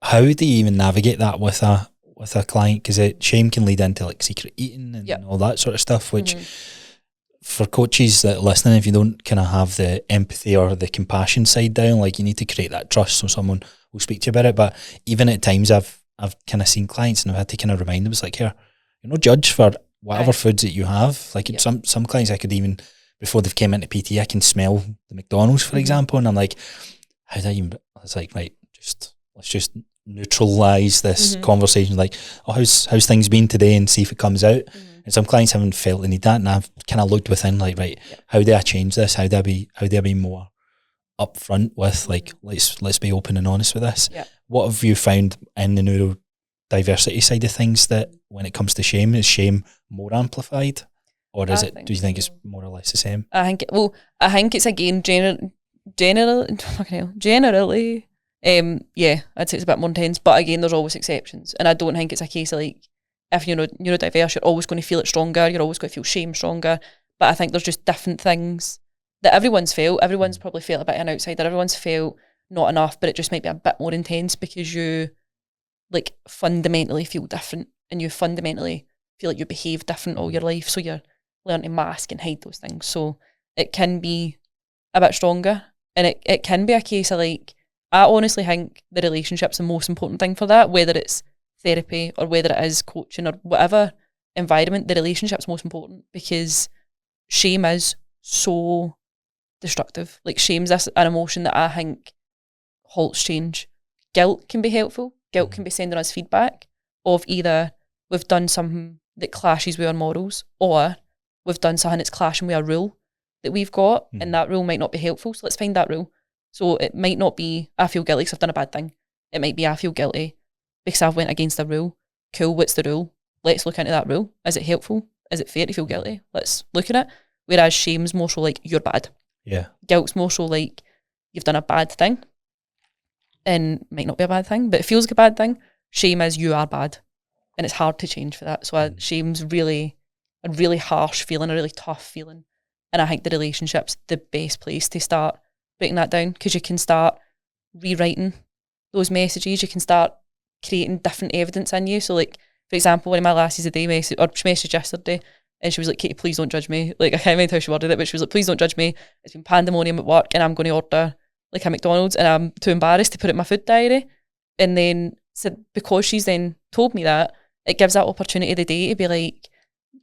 How do you even navigate that with a client? Because shame can lead into like secret eating and all that sort of stuff, which for coaches that are listening, if you don't kind of have the empathy or the compassion side down, like you need to create that trust so someone will speak to you about it. But even at times I've kind of seen clients and I've had to kind of remind them, it's like, here, you're not judged for whatever foods that you have. Like some clients I could even, before they've came into PT, I can smell the McDonald's, for example, and I'm like, how do I even, it's like, right, let's just neutralize this conversation, like, oh, how's things been today, and see if it comes out. And some clients haven't felt they need that, and I've kind of looked within, like, right, how do I change this? How do I be more upfront with, like, let's be open and honest with this. What have you found in the neurodiversity side of things, that when it comes to shame, is shame more amplified, or do you think it's more or less the same? I think it's again generally, I'd say it's a bit more intense, but again, there's always exceptions, and I don't think it's a case of like, if you're neurodiverse, you're always going to feel it stronger, you're always going to feel shame stronger. But I think there's just different things that everyone's felt. Everyone's probably felt a bit of an outsider, everyone's felt not enough, but it just might be a bit more intense because you like fundamentally feel different, and you fundamentally feel like you behave different all your life, so you're learning to mask and hide those things. So it can be a bit stronger. And it can be a case of like, I honestly think the relationship's the most important thing for that, whether it's therapy or whether it is coaching or whatever environment, the relationship's most important, because shame is so destructive. Like, shame's an emotion that I think halts change. Guilt can be helpful. Guilt can be sending us feedback of either we've done something that clashes with our morals, or we've done something that's clashing with a rule that we've got, and that rule might not be helpful. So let's find that rule. So it might not be I feel guilty because I've done a bad thing. It might be I feel guilty because I've went against a rule. Cool, what's the rule? Let's look into that rule. Is it helpful? Is it fair to feel guilty? Let's look at it. Whereas shame's more so like, you're bad. Yeah. Guilt's more so like, you've done a bad thing. And might not be a bad thing, but it feels like a bad thing. Shame is, you are bad. And it's hard to change for that. So shame's really a really harsh feeling, a really tough feeling. And I think the relationship's the best place to start breaking that down, because you can start rewriting those messages. You can start creating different evidence in you. So like, for example, one of my lassies a day she messaged yesterday, and she was like, Katie, please don't judge me. Like, I can't remember how she worded it, but she was like, please don't judge me. It's been pandemonium at work and I'm going to order like a McDonald's and I'm too embarrassed to put it in my food diary. And then said, because she's then told me that, it gives that opportunity of the day to be like,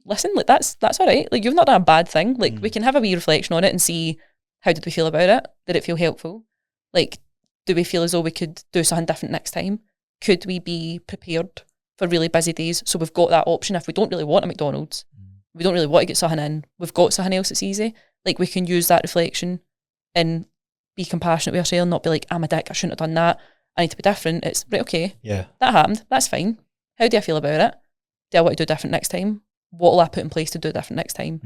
listen, like that's all right. Like, you've not done a bad thing. Like, we can have a wee reflection on it and see, how did we feel about it? Did it feel helpful? Like, do we feel as though we could do something different next time? Could we be prepared for really busy days? So we've got that option. If we don't really want a McDonald's, we don't really want to get something in, we've got something else that's easy. Like, we can use that reflection and be compassionate with ourselves, not be like, I'm a dick, I shouldn't have done that, I need to be different. It's, right, okay, yeah, that happened, that's fine. How do I feel about it? Do I want to do different next time? What will I put in place to do different next time?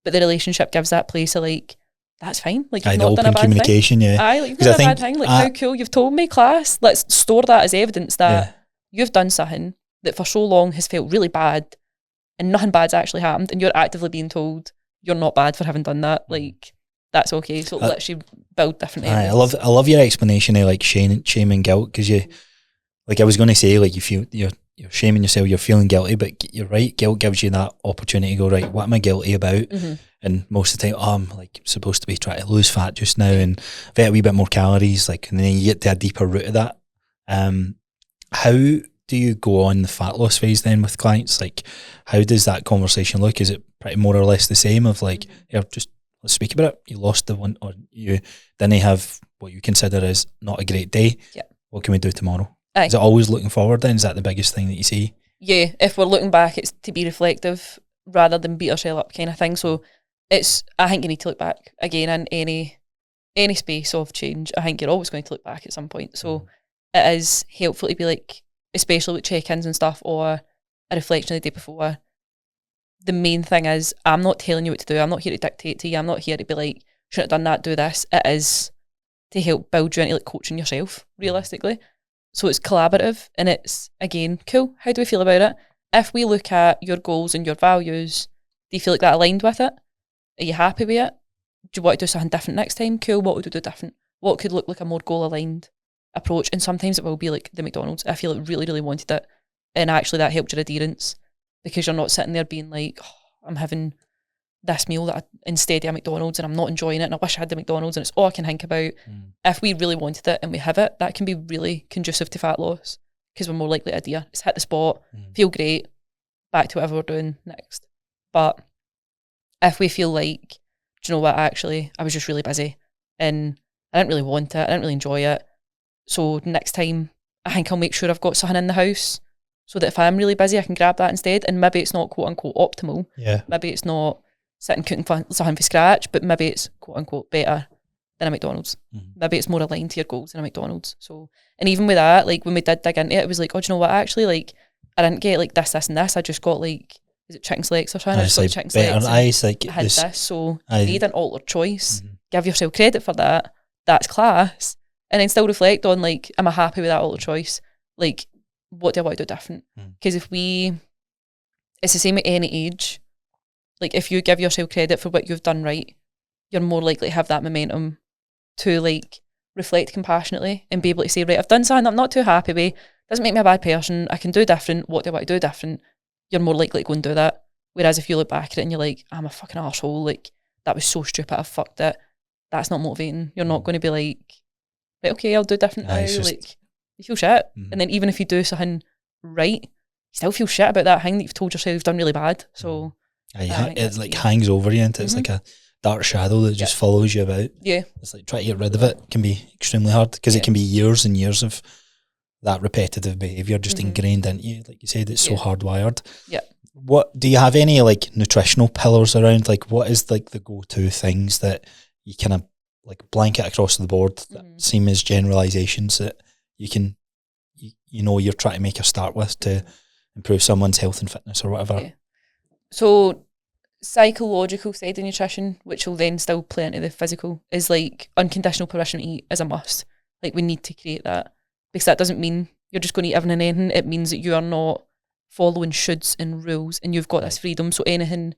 But the relationship gives that place of like, that's fine. Like, you've not done a bad communication, thing. yeah. Aye, like, you've not done a bad thing. Like, how cool, you've told me, class. Let's store that as evidence that you've done something that for so long has felt really bad, and nothing bad's actually happened, and you're actively being told you're not bad for having done that. Like, that's okay. So let's build different evidence. I love your explanation of like shame and guilt, because you, like, I was going to say, like, you feel you're shaming yourself, you're feeling guilty, but you're right, guilt gives you that opportunity to go, right, what am I guilty about? And most of the time, I'm like supposed to be trying to lose fat just now and get a wee bit more calories, like, and then you get to a deeper root of that. How do you go on the fat loss phase then with clients? Like, how does that conversation look? Is it pretty more or less the same of like, yeah, just let's speak about it. You lost the one, or you didn't have what you consider as not a great day. Yeah. What can we do tomorrow? Aye. Is it always looking forward then? Is that the biggest thing that you see? Yeah, if we're looking back, it's to be reflective rather than beat ourselves up kind of thing. So I think you need to look back again in any space of change. I think you're always going to look back at some point. So it is helpful to be like, especially with check-ins and stuff, or a reflection of the day before. The main thing is, I'm not telling you what to do. I'm not here to dictate to you. I'm not here to be like, shouldn't have done that, do this. It is to help build you into like coaching yourself, realistically. So it's collaborative, and it's, again, cool. How do we feel about it? If we look at your goals and your values, do you feel like that aligned with it? Are you happy with it? Do you want to do something different next time? Cool. What would we do different? What could look like a more goal-aligned approach? And sometimes it will be like the McDonald's. I feel like really, really wanted it, and actually that helped your adherence, because you're not sitting there being like, oh, I'm having this meal instead of a McDonald's and I'm not enjoying it and I wish I had the McDonald's and it's all I can think about. If we really wanted it and we have it, that can be really conducive to fat loss, because we're more likely to adhere. It's hit the spot, feel great, back to whatever we're doing next. But if we feel like, do you know what, actually, I was just really busy and I didn't really want it, I didn't really enjoy it, so next time I think I'll make sure I've got something in the house so that if I'm really busy, I can grab that instead. And maybe it's not quote unquote optimal. Yeah. Maybe it's not sitting cooking something from scratch, but maybe it's quote unquote better than a McDonald's. Maybe it's more aligned to your goals than a McDonald's. So, and even with that, like when we did dig into it, it was like, oh, do you know what, actually, like I didn't get like this and this. I just got like, is it chicken legs or something? I just got chicken legs. I had this. So you made an altered choice. Give yourself credit for that. That's class. And then still reflect on like, am I happy with that altered choice? Like, what do I want to do different? Because it's the same at any age. Like, if you give yourself credit for what you've done right, you're more likely to have that momentum to like reflect compassionately and be able to say, right, I've done something I'm not too happy with, doesn't make me a bad person, I can do different, what do I want to do different? You're more likely to go and do that. Whereas if you look back at it and you're like, I'm a fucking arsehole, like that was so stupid, I fucked it, that's not motivating. You're not going to be like, right, okay, I'll do different now. Like, you feel shit. And then even if you do something right, you still feel shit about that thing that you've told yourself you've done really bad. So it like hangs over you, and it's like a dark shadow that just follows you about. Yeah. It's like trying to get rid of it can be extremely hard, because it can be years and years of that repetitive behaviour just ingrained into you. Like you said, it's so hardwired. Yeah. What do you have any like nutritional pillars around? Like, what is like the go-to things that you kind of like blanket across the board that seem as generalizations that you can, you know, you're trying to make a start with to improve someone's health and fitness or whatever? Yeah. So psychological side of nutrition, which will then still play into the physical, is like unconditional permission to eat is a must. Like, we need to create that, because that doesn't mean you're just going to eat everything and anything. It means that you are not following shoulds and rules, and you've got this freedom. So anything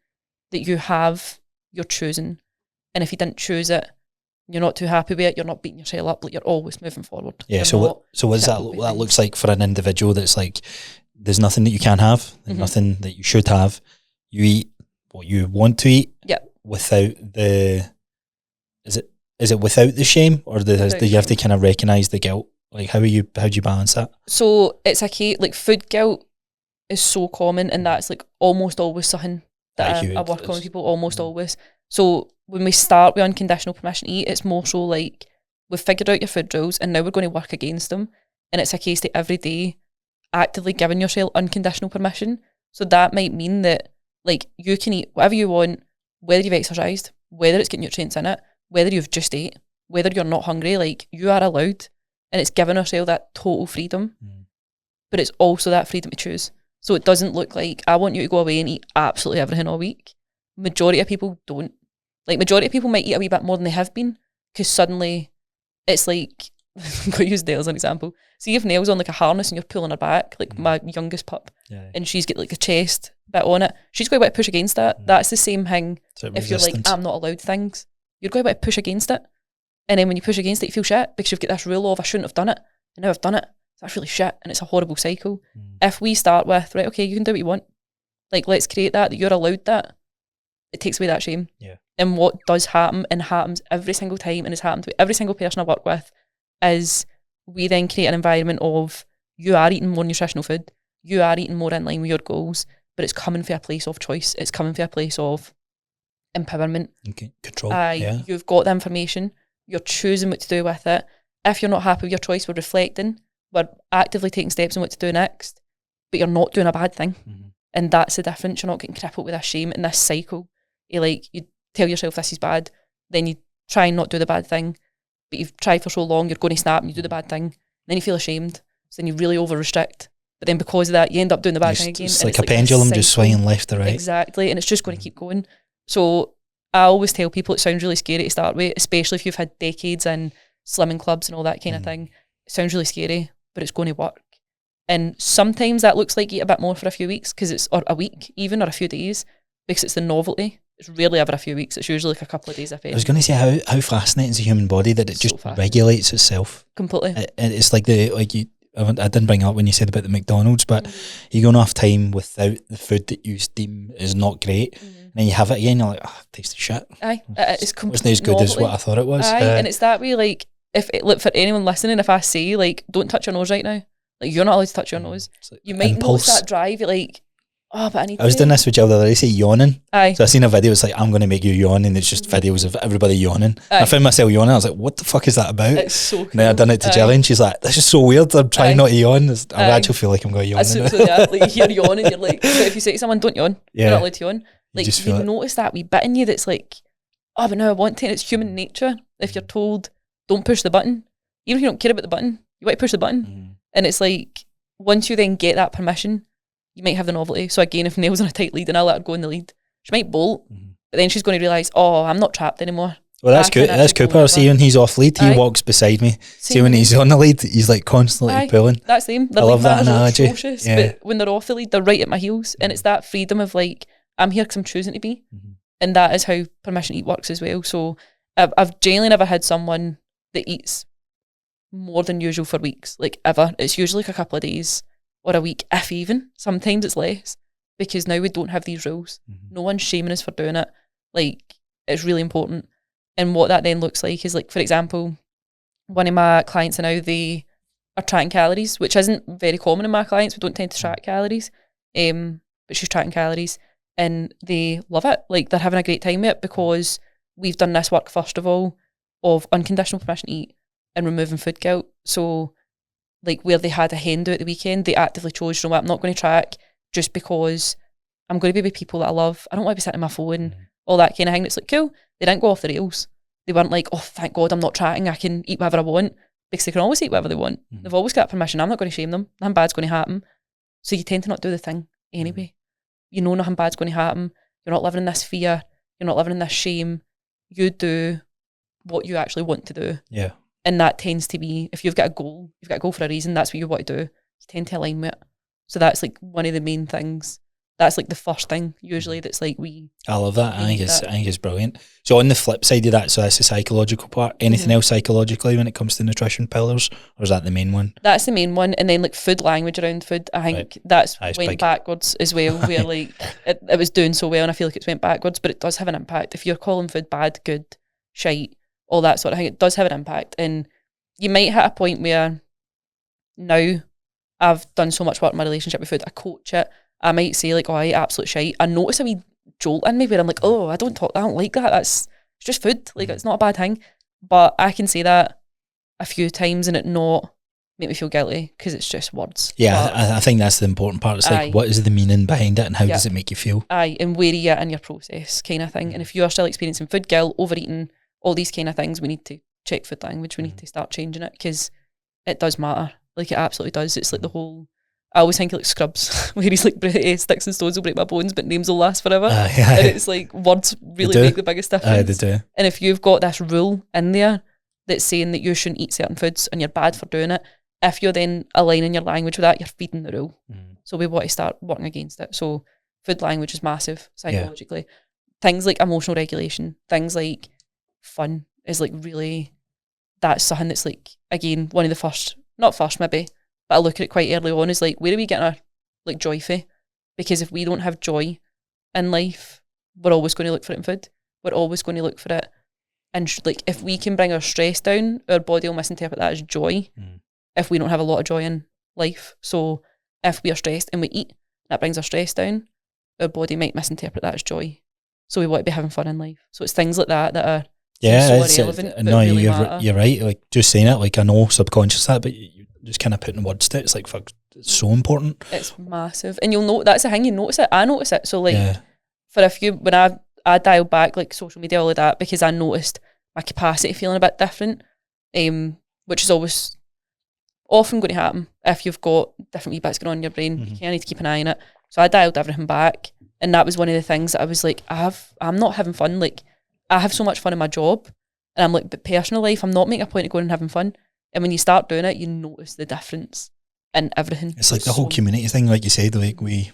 that you have, you're choosing. And if you didn't choose it, you're not too happy with it, you're not beating yourself up, like, you're always moving forward. Yeah, so what does that looks like for an individual that's like, there's nothing that you can have, there's nothing that you should have. You eat what you want to eat without the, is it without the shame, or do you have to kind of recognise the guilt? Like, how do you balance that? So it's like food guilt is so common, and that's like almost always something that I work on with people, almost always. So when we start with unconditional permission to eat, it's more so like, we've figured out your food rules and now we're going to work against them. And it's a case that every day actively giving yourself unconditional permission. So that might mean that like, you can eat whatever you want, whether you've exercised, whether it's getting nutrients in it, whether you've just ate, whether you're not hungry, like, you are allowed. And it's giving ourselves that total freedom. But it's also that freedom to choose. So it doesn't look like, I want you to go away and eat absolutely everything all week. Majority of people don't. Like, majority of people might eat a wee bit more than they have been, because suddenly it's like, I'm going to use Dale as an example. So you have nails on like a harness and you're pulling her back, like my youngest pup, and she's got like a chest bit on it. She's going to push against that. That's the same thing. If you're like, I'm not allowed things, you're going to push against it. And then when you push against it, you feel shit, because you've got this rule of, I shouldn't have done it, and now I've done it. That's really shit, and it's a horrible cycle. If we start with, right, okay, you can do what you want, like, let's create that you're allowed that, it takes away that shame. And what does happen, and happens every single time, and has happened to every single person I work with, is we then create an environment of, you are eating more nutritional food, you are eating more in line with your goals, but it's coming from a place of choice, it's coming from a place of empowerment. Control. You've got the information, you're choosing what to do with it. If you're not happy with your choice, we're reflecting, we're actively taking steps on what to do next, but you're not doing a bad thing. And that's the difference. You're not getting crippled with this shame and this cycle. You tell yourself this is bad, then you try and not do the bad thing, but you've tried for so long, you're going to snap and you do the bad thing, then you feel ashamed, so then you really over restrict, but then because of that you end up doing the bad thing again. It's like a pendulum just swinging left to right. Exactly, and it's just going to keep going. So I always tell people, it sounds really scary to start with, especially if you've had decades in slimming clubs and all that kind of thing. It sounds really scary, but it's going to work. And sometimes that looks like eat a bit more for a few weeks, or a week even, or a few days, because it's the novelty. It's rarely ever a few weeks, it's usually like a couple of days if any. I was going to say how fascinating is the human body that it just regulates itself completely. It's like I didn't bring it up when you said about the McDonald's, but you go enough time without the food that you deem is not great, and then you have it again, you're like, oh, it tastes shit. Aye, it's completely wasn't as good as what I thought it was. Aye, and it's that way, like, look, for anyone listening, if I say, like, don't touch your nose right now, like, you're not allowed to touch your nose. Like you might notice that drive, you're like, oh, but I was doing this with Jill the other day, say yawning. Aye. So I seen a video, it's like, I'm going to make you yawn, and it's just videos of everybody yawning. I found myself yawning, I was like, what the fuck is that about? It's so cool. And then I done it to Jill, and she's like, this is so weird, I'm trying not to yawn. I actually feel like I'm going to yawn. So like, you hear yawning, you're like, but if you say to someone, don't yawn, you're not allowed to yawn. Like, you notice that wee bit in you that's like, oh, but now I want to, and it's human nature. If you're told, don't push the button, even if you don't care about the button, you want to push the button. And it's like, once you then get that permission, you might have the novelty. So again, if Nail's on a tight lead and I let her go in the lead, she might bolt, but then she's going to realise, oh, I'm not trapped anymore. Well, that's good. That's Cooper. See, when he's off lead, he walks beside me. See, when he's on the lead, he's like constantly pulling. That's them. I love that analogy. But when they're off the lead, they're right at my heels. And it's that freedom of like, I'm here because I'm choosing to be. And that is how permission to eat works as well. So I've genuinely never had someone that eats more than usual for weeks, like ever. It's usually like a couple of days or a week, if even. Sometimes it's less, because now we don't have these rules. No one's shaming us for doing it. Like, it's really important. And what that then looks like is like, for example, one of my clients now, they are tracking calories, which isn't very common in my clients. We don't tend to track calories. But she's tracking calories and they love it. Like they're having a great time with it because we've done this work, first of all, of unconditional permission to eat and removing food guilt. So like where they had a hen do at the weekend, they actively chose, you know what, I'm not going to track just because I'm going to be with people that I love. I don't want to be sitting on my phone, all that kind of thing. It's like, cool. They didn't go off the rails. They weren't like, oh, thank God I'm not tracking. I can eat whatever I want, because they can always eat whatever they want. They've always got permission. I'm not going to shame them. Nothing bad's going to happen. So you tend to not do the thing anyway. You know nothing bad's going to happen. You're not living in this fear. You're not living in this shame. You do what you actually want to do. Yeah. And that tends to be, if you've got a goal for a reason, that's what you want to do. You tend to align with it. So that's like one of the main things. That's like the first thing usually that's like I love that. I think it's brilliant. So on the flip side of that, so that's the psychological part. Anything else psychologically when it comes to nutrition pillars, or is that the main one? That's the main one. And then like food language around food, I think that's went big. backwards as well, where like it was doing so well and I feel like it's went backwards, but it does have an impact. If you're calling food bad, good, shite, all that sort of thing, it does have an impact. And you might hit a point where now I've done so much work in my relationship with food, I coach it, I might say like, oh, I eat absolute shite. I notice a wee jolt in me where I'm like, oh, I don't like that. It's just food. Like, it's not a bad thing. But I can say that a few times and it not make me feel guilty because it's just words. Yeah, I think that's the important part. It's like, what is the meaning behind it and how does it make you feel? And where are you at in your process kind of thing. And if you are still experiencing food guilt, overeating, all these kind of things, we need to check food language. We need to start changing it because it does matter. Like, it absolutely does. It's like the whole... I always think of like Scrubs, where he's like, sticks and stones will break my bones, but names will last forever. And it's like, words really make the biggest difference. They do. And if you've got this rule in there that's saying that you shouldn't eat certain foods and you're bad for doing it, if you're then aligning your language with that, you're feeding the rule. So we want to start working against it. So food language is massive psychologically. Things like emotional regulation, things like fun is like really, that's something that's like, again, one of the first, not first maybe, but I look at it quite early on, is like, where are we getting our like joy for? Because if we don't have joy in life, we're always going to look for it in food. We're always going to look for it. And like, if we can bring our stress down, our body will misinterpret that as joy if we don't have a lot of joy in life. So if we are stressed and we eat, that brings our stress down, our body might misinterpret that as joy. So we want to be having fun in life. So it's things like that that are so irrelevant. No, really you're right. Like, just saying it, like, I know subconscious that, but you just kind of putting words to it, it's like, fuck, it's so important. It's massive. And you'll know, that's the thing, you notice it. I notice it. So like, for a few, when I dialed back like social media, all of that, because I noticed my capacity feeling a bit different, which is always often going to happen if you've got different wee bits going on in your brain. You kind of need to keep an eye on it. So I dialed everything back, and that was one of the things that I was like, I'm not having fun. Like, I have so much fun in my job, and I'm like, but personal life, I'm not making a point of going and having fun. And when you start doing it, you notice the difference in everything. It's like the whole community thing, like you said, like we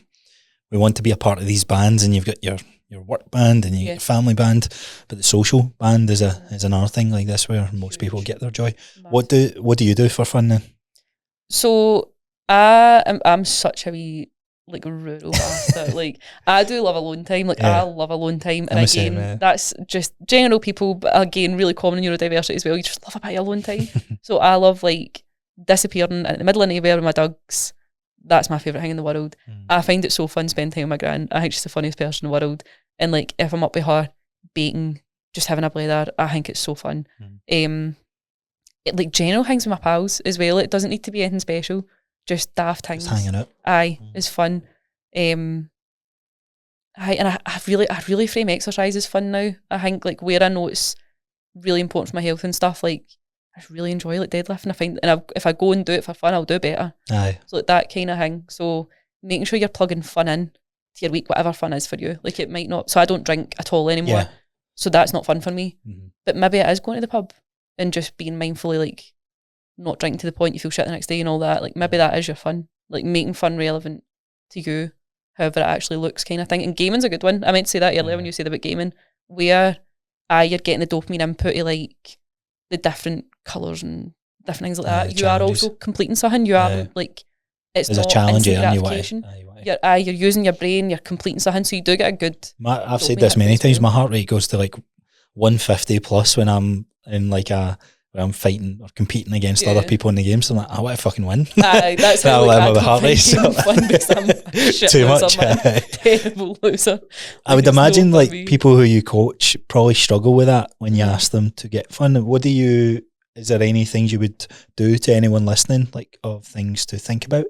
want to be a part of these bands, and you've got your work band and your family band, but the social band is another thing like this where most people get their joy. What do you do for fun then? So I'm such a wee like rural bastard. Like, I do love alone time. Like, I love alone time. And again, that's just general people, but again, really common in neurodiversity as well. You just love a bit of alone time. So I love like disappearing in the middle of nowhere with my dogs. That's my favourite thing in the world. I find it so fun spending time with my gran. I think she's the funniest person in the world. And like, if I'm up with her baking, just having a blather, I think it's so fun. Like general things with my pals as well. It doesn't need to be anything special. Just daft things. Just hanging out. It's fun. I really frame exercise as fun now. I think like where I know it's really important for my health and stuff, like I really enjoy like deadlifting. I find, and if I go and do it for fun, I'll do better. So like that kind of thing. So making sure you're plugging fun in to your week, whatever fun is for you. Like, it might not. So I don't drink at all anymore. So that's not fun for me. But maybe it is going to the pub and just being mindfully like not drinking to the point you feel shit the next day and all that. Like, maybe that is your fun. Like, making fun relevant to you, however it actually looks, kind of thing. And gaming's a good one. I meant to say that earlier when you said about gaming, where you're getting the dopamine input of like the different colours and different things like that. You are also completing something. You are like, it's there's not a challenge instant gratification. You're using your brain, you're completing something, so you do get a good I've said this many times, my heart rate goes to like 150 plus when I'm in like when I'm fighting or competing against other people in the game. So I'm like, I want to fucking win. That's how I don't find fun because I'm a shit too loser, much. I'm a terrible loser. I would imagine like people who you coach probably struggle with that when you ask them to get fun. Is there any things you would do to anyone listening, like of things to think about?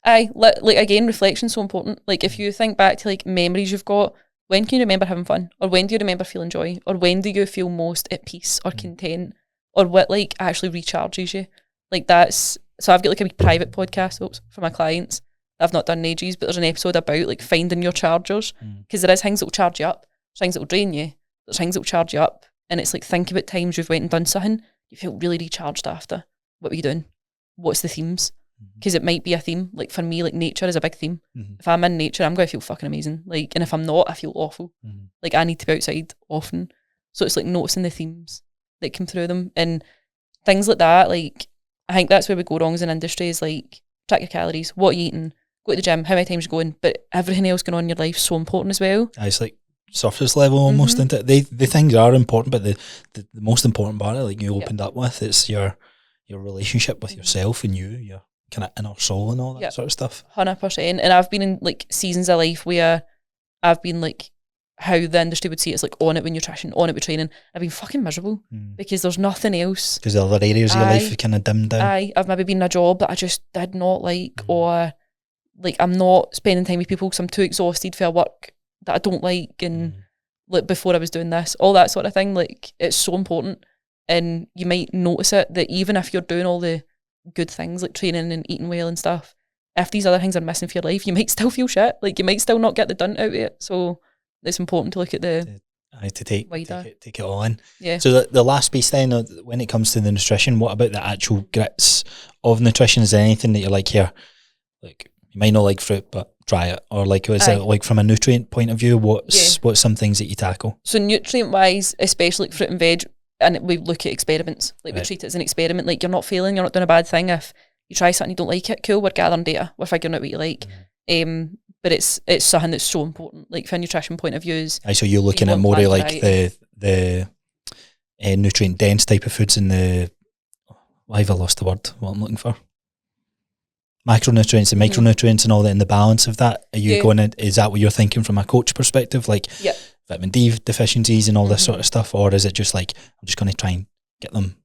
Like again, reflection's so important. Like if you think back to like memories you've got, when can you remember having fun? Or when do you remember feeling joy? Or when do you feel most at peace or content? Or what like actually recharges you? Like so I've got like a wee private podcast for my clients. I've not done in ages, but there's an episode about like finding your chargers, because there is things that will charge you up, there's things that will drain you, there's things that will charge you up, and it's like think about times you've went and done something, you feel really recharged after. What were you doing? What's the themes? Because it might be a theme. Like for me, like nature is a big theme. If I'm in nature, I'm going to feel fucking amazing. Like, and if I'm not, I feel awful. Like I need to be outside often. So it's like noticing the themes that come through them and things like that. Like I think that's where we go wrong as an industry, is like track your calories, what are you eating, go to the gym, how many times you're going, but everything else going on in your life is so important as well. It's like surface level almost, isn't it? The things are important, but the most important part, like you opened up with, it's your relationship with yourself and your kind of inner soul and all that sort of stuff. 100%. And I've been in like seasons of life where I've been like how the industry would see it's like on it with nutrition, on it with training. I've been fucking miserable because there's nothing else. Because the other areas of your life have kind of dimmed down. I've maybe been in a job that I just did not like, or like I'm not spending time with people because I'm too exhausted for work that I don't like, and like before I was doing this, all that sort of thing. Like it's so important, and you might notice it that even if you're doing all the good things like training and eating well and stuff, if these other things are missing for your life, you might still feel shit. Like you might still not get the done out of it. So it's important to look at to take it all in. Yeah. So the last piece then, when it comes to the nutrition, what about the actual grits of nutrition? Is there anything that you're like, here, like you might not like fruit, but try it, or like is it like from a nutrient point of view? What's some things that you tackle? So nutrient wise, especially like fruit and veg, and we look at experiments. Like we treat it as an experiment. Like you're not failing, you're not doing a bad thing. If you try something you don't like it, cool, we're gathering data, we're figuring out what you like. But it's something that's so important, like from a nutrition point of view. So you're looking at more like the nutrient dense type of foods and why have I lost the word? What I'm looking for? Macronutrients and micronutrients and all that, in the balance of that. Are you going in, is that what you're thinking from a coach perspective? Like vitamin D deficiencies and all this sort of stuff? Or is it just like, I'm just going to try and get them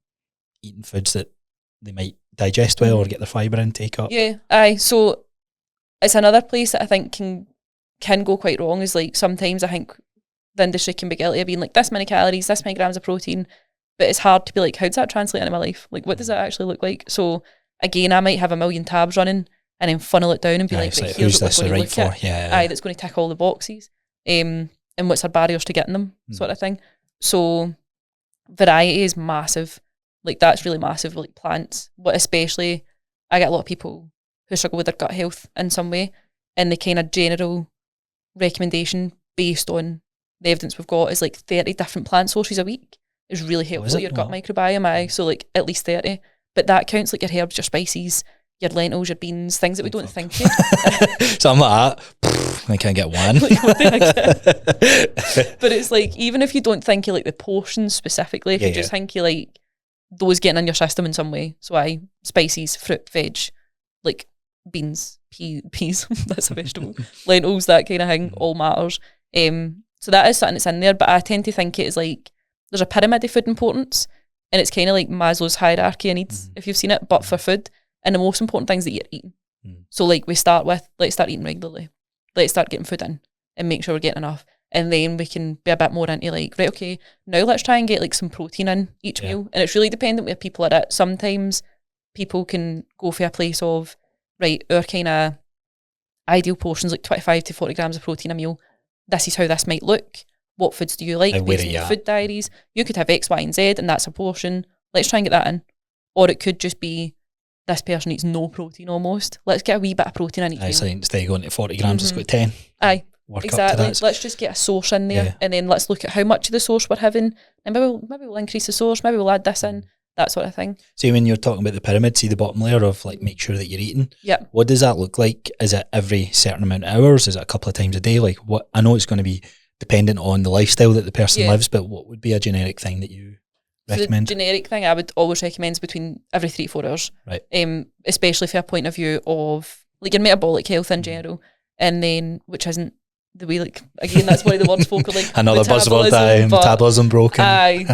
eating foods that they might digest well or get their fibre intake up? So it's another place that I think can go quite wrong, is like sometimes I think the industry can be guilty of being like this many calories, this many grams of protein, but it's hard to be like, how does that translate into my life? Like what does that actually look like? So again, I might have a million tabs running and then funnel it down and be like, here's what we're going to look at. That's going to tick all the boxes. And what's our barriers to getting them, sort of thing. So variety is massive. Like that's really massive, like plants. But especially, I get a lot of people who struggle with their gut health in some way, and the kind of general recommendation based on the evidence we've got is like 30 different plant sources a week is really helpful to your gut microbiome. So like at least 30. But that counts like your herbs, your spices, your lentils, your beans, things that we don't think of. So I'm like, I can't get one. Like, what the heck? But it's like, even if you don't think you like the portions specifically, if you just think you like those getting in your system in some way. So spices, fruit, veg, like beans, peas, that's a vegetable, lentils, that kind of thing, all matters. So that is something that's in there, but I tend to think it is like, there's a pyramid of food importance, and it's kind of like Maslow's hierarchy of needs, if you've seen it, but for food. And the most important things that you're eating. So like we start with, let's start eating regularly. Let's start getting food in and make sure we're getting enough. And then we can be a bit more into like, right, okay, now let's try and get like some protein in each meal. And it's really dependent where people are at. Sometimes people can go for a place of, right, our kind of ideal portions, like 25 to 40 grams of protein a meal. This is how this might look. What foods do you like? Based on your food diaries. You could have X, Y, and Z, and that's a portion. Let's try and get that in. Or it could just be, this person eats no protein almost. Let's get a wee bit of protein in each meal. So instead of going to 40 grams, let's go to 10. Exactly. Let's just get a source in there, and then let's look at how much of the source we're having, and maybe we'll increase the source, maybe we'll add this in, that sort of thing. So when you're talking about the pyramid, see the bottom layer of like, make sure that you're eating. Yeah. What does that look like? Is it every certain amount of hours? Is it a couple of times a day? Like what? I know it's going to be dependent on the lifestyle that the person lives, but what would be a generic thing that you recommend? The generic thing I would always recommend is between every 3 to 4 hours. Right. Especially from a point of view of like your metabolic health in general, and then which isn't the way, like, again, that's one of the words folk are like another buzzword, metabolism broken.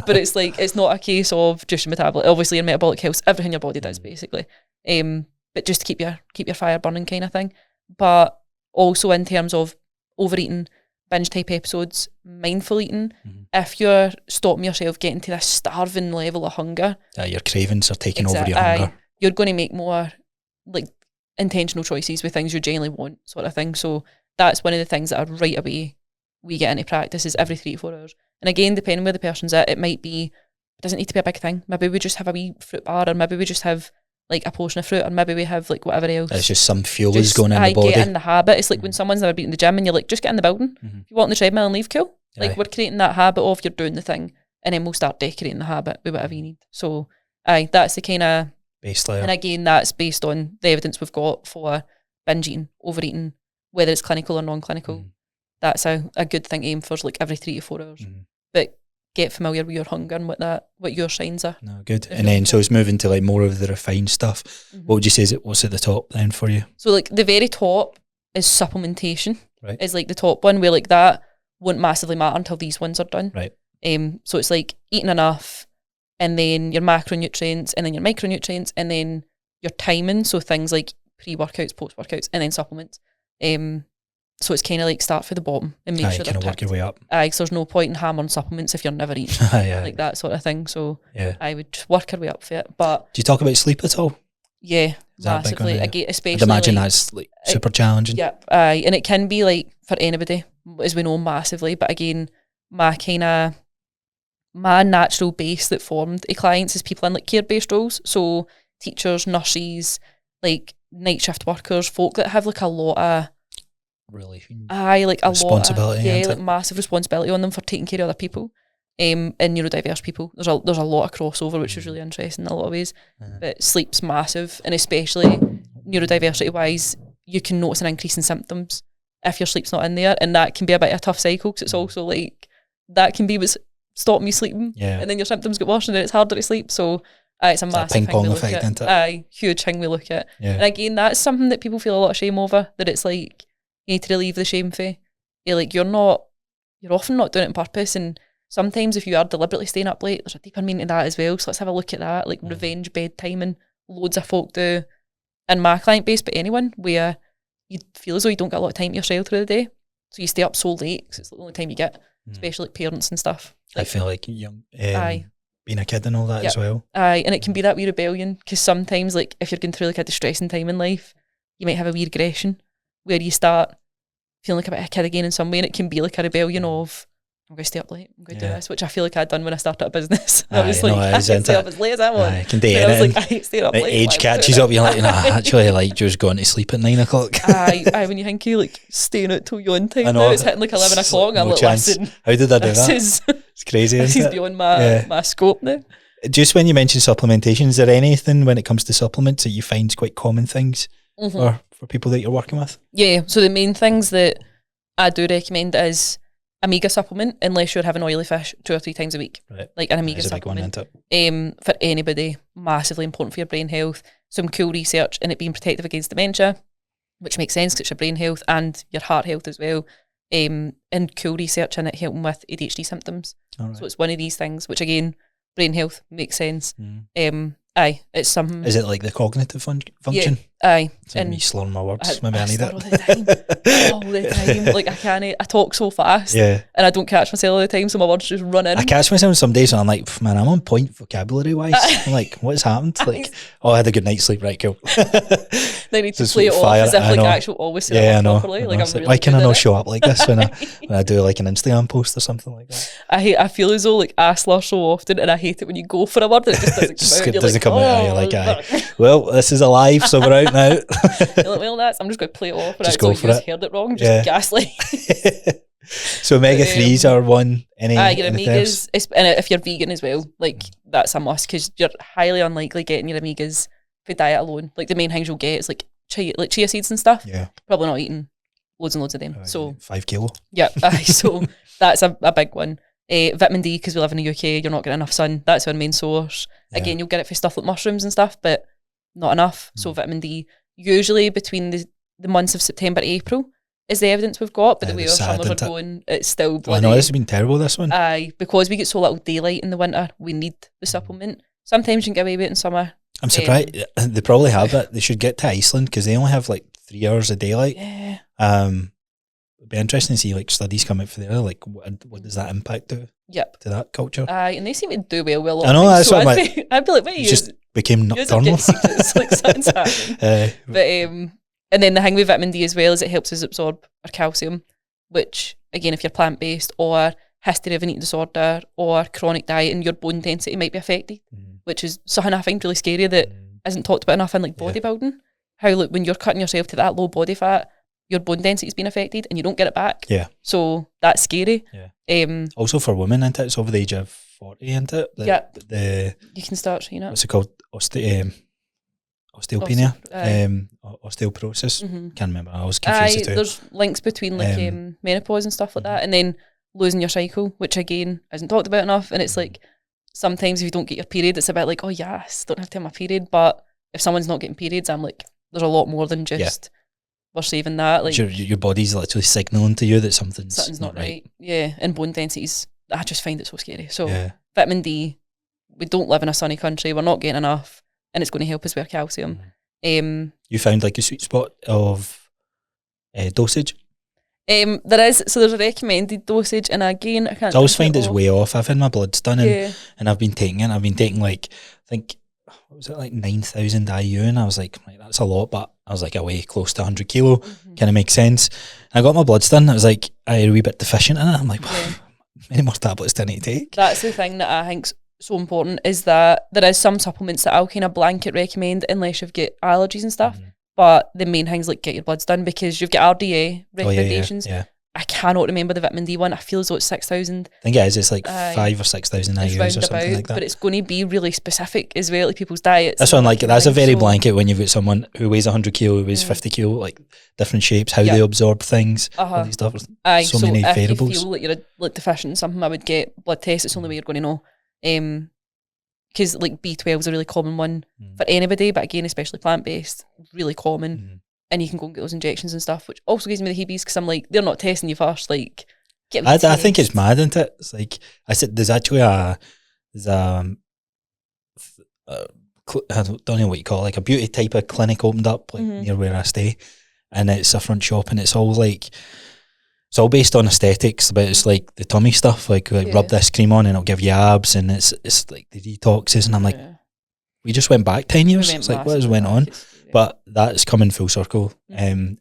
But it's like, it's not a case of just your metabolic, obviously your metabolic health, everything your body does basically, but just to keep your fire burning kind of thing. But also in terms of overeating, binge type episodes, mindful eating, if you're stopping yourself getting to this starving level of hunger, your cravings are taking over your hunger, you're going to make more like intentional choices with things you genuinely want, sort of thing. So that's one of the things that are right away we get into practice is every 3 to 4 hours. And again, depending where the person's at, it doesn't need to be a big thing. Maybe we just have a wee fruit bar, or maybe we just have like a portion of fruit, or maybe we have like whatever else. It's just some fuel is going in the body. Get in the habit. It's like when someone's never been in the gym and you're like, just get in the building. If you walk on the treadmill and leave, cool. Like we're creating that habit of you're doing the thing, and then we'll start decorating the habit with whatever you need. So that's the kind of base layer. And again, that's based on the evidence we've got for binge eating, overeating, whether it's clinical or non-clinical. That's a good thing to aim for, like every 3 to 4 hours. But get familiar with your hunger and what your signs are. No, good. And then so it's moving to like more of the refined stuff. What would you say what's at the top then for you? So like the very top is supplementation. Right. Is like the top one, where like that won't massively matter until these ones are done. Right. So it's like eating enough, and then your macronutrients, and then your micronutrients, and then your timing. So things like pre-workouts, post-workouts, and then supplements. So it's kind of like start for the bottom and make sure you kind of work your way up. So there's no point in hammering supplements if you're never eating, like that sort of thing. So I would work our way up for it. But do you talk about sleep at all? Yeah, massively. Again, especially I'd imagine that's like super challenging. Yeah, and it can be like for anybody, as we know, massively. But again, my natural base that formed clients is people in like care-based roles. So teachers, nurses, like night shift workers, folk that have like a lot of responsibility, like massive responsibility on them for taking care of other people, and neurodiverse people. There's a lot of crossover, which is really interesting in a lot of ways. But sleep's massive, and especially neurodiversity wise, you can notice an increase in symptoms if your sleep's not in there, and that can be a bit of a tough cycle, because it's also like that can be what's stopping you sleeping, and then your symptoms get worse, and then it's harder to sleep. So it's a massive ping thing pong we look effect, at. isn't it? Huge thing we look at. And again, that's something that people feel a lot of shame over, that it's like you need to relieve the shame for. You're often not doing it on purpose, and sometimes if you are deliberately staying up late, there's a deeper meaning to that as well. So let's have a look at that, like revenge bedtime, and loads of folk do in my client base, but anyone, where you feel as though you don't get a lot of time to yourself through the day, so you stay up so late because it's the only time you get, especially like parents and stuff. I feel like young, being a kid and all that as well. And it can be that wee rebellion, because sometimes like if you're going through like a distressing time in life, you might have a wee regression where you start feeling like a bit of a kid again in some way, and it can be like a rebellion of, I'm going to stay up late, I'm going to do this, which I feel like I'd done when I started a business. I was like, I can stay up as late as I want. Can do I was like, I hate staying up late. Age catches up, you're like, actually I like just going to sleep at 9 o'clock. When you think you like staying out till your own time, now it's hitting like 11 o'clock, I'm like, listen, how did I do that? It's crazy, this is beyond my scope now. Just when you mention supplementation, is there anything when it comes to supplements that you find quite common things for people that you're working with? Yeah, so the main things that I do recommend is omega supplement, unless you're having oily fish 2 or 3 times a week. Right. Like an omega supplement. For anybody, massively important for your brain health. Some cool research in it being protective against dementia, which makes sense because it's your brain health and your heart health as well. And cool research in it helping with ADHD symptoms. Right. So it's one of these things, which again, brain health makes sense. It's something. Is it like the cognitive function? And me slurring my words. Maybe I need it. All the time. Like I talk so fast. And I don't catch myself all the time, so my words just run in. I catch myself some days and I'm like, man, I'm on point vocabulary wise. I'm like, what's happened? Like, I had a good night's sleep, right, cool. They need to play it off as if like I actually always say it properly. Like, I'm really why can I not show up like this when I do like an Instagram post or something like that? I feel as though like I slur so often, and I hate it when you go for a word and it just doesn't come out. You're like, well, this is alive, so we're out now. You're like, well, I'm just going to play it off. Just go for it. Heard it wrong. Just gaslight. So omega-3s are one. Your omegas, and if you're vegan as well, like that's a must, because you're highly unlikely getting your omegas for diet alone. Like the main things you'll get is like chia seeds and stuff. Probably not eating loads and loads of them. So 5 kilo. So That's a big one. Vitamin D, because we live in the UK, you're not getting enough sun. That's our main source. Again, you'll get it for stuff like mushrooms and stuff, but not enough. So vitamin D, usually between the months of September to April is the evidence we've got, but the way our summers are going, it's still bloody. I know, this has been terrible, this one. Because we get so little daylight in the winter, we need the supplement. Sometimes you can get away with it in summer. I'm surprised. They probably have it. They should get to Iceland, because they only have like 3 hours of daylight. Yeah. It'd be interesting to see like studies come out for there. Like, what does that impact do? Yep. To that culture? And they seem to do well with a lot I know, of things, that's so what I'd be like, wait, you just became nocturnal. It's like something's happening. But and then the thing with vitamin D as well is it helps us absorb our calcium, which again, if you're plant based or history of an eating disorder or chronic diet, and your bone density might be affected, which is something I find really scary that isn't talked about enough in like bodybuilding. How like when you're cutting yourself to that low body fat, your bone density's been affected and you don't get it back. Yeah. So that's scary. Yeah. Also for women, isn't it? It's over the age of 40, isn't it? You can start seeing it. What's it called? Osteopenia? Osteoporosis? Can't remember. I was confused too. There's links between like menopause and stuff like that, and then losing your cycle, which again isn't talked about enough. And it's like sometimes if you don't get your period, it's a bit like, oh yes, don't have to have my period. But if someone's not getting periods, I'm like, there's a lot more than just we're saving that. Like your body's literally signalling to you that something's not right. Yeah, and bone densities, I just find it so scary. So vitamin D, we don't live in a sunny country, we're not getting enough, and it's going to help us with calcium. You found like a sweet spot of dosage? There is, so there's a recommended dosage, and again, I can't. I always find it's way off. I've had my bloods done, and I've been taking it. I've been taking like, I think, what was it, like 9,000 IU, and I was like, that's a lot, but I was like, away close to 100 kilo, kind of makes sense. And I got my bloods done. I was like, I'm a wee bit deficient in it. I'm like, many more tablets do I need to take? That's the thing that I think's so important, is that there is some supplements that I'll kind of blanket recommend unless you've got allergies and stuff. But the main thing's like get your bloods done, because you've got RDA recommendations. I cannot remember the vitamin D one. I feel as though it's 6,000. I think it is. It's like 5,000 or 6,000 IUs or something like that. But it's going to be really specific as well, like people's diets. That's one, like, that's a very blanket when you've got someone who weighs 100 kilo, who weighs 50 kilo, like different shapes, how they absorb things, all these stuff. So many variables. If you feel like you're like deficient in something, I would get blood tests. It's the only way you're going to know. Because like B12 is a really common one for anybody, but again, especially plant-based, really common. And you can go and get those injections and stuff, which also gives me the heebies, because I'm like, they're not testing you first. Like, I think it's mad, isn't it? It's like, I said, there's actually I don't know what you call it, like a beauty type of clinic opened up like near where I stay, and it's a front shop, and it's all like, it's all based on aesthetics, but it's like the tummy stuff, like rub this cream on and it'll give you abs, and it's like the detoxes, and I'm like, we just went back 10 years. It's like, what has went on? But that's coming full circle. And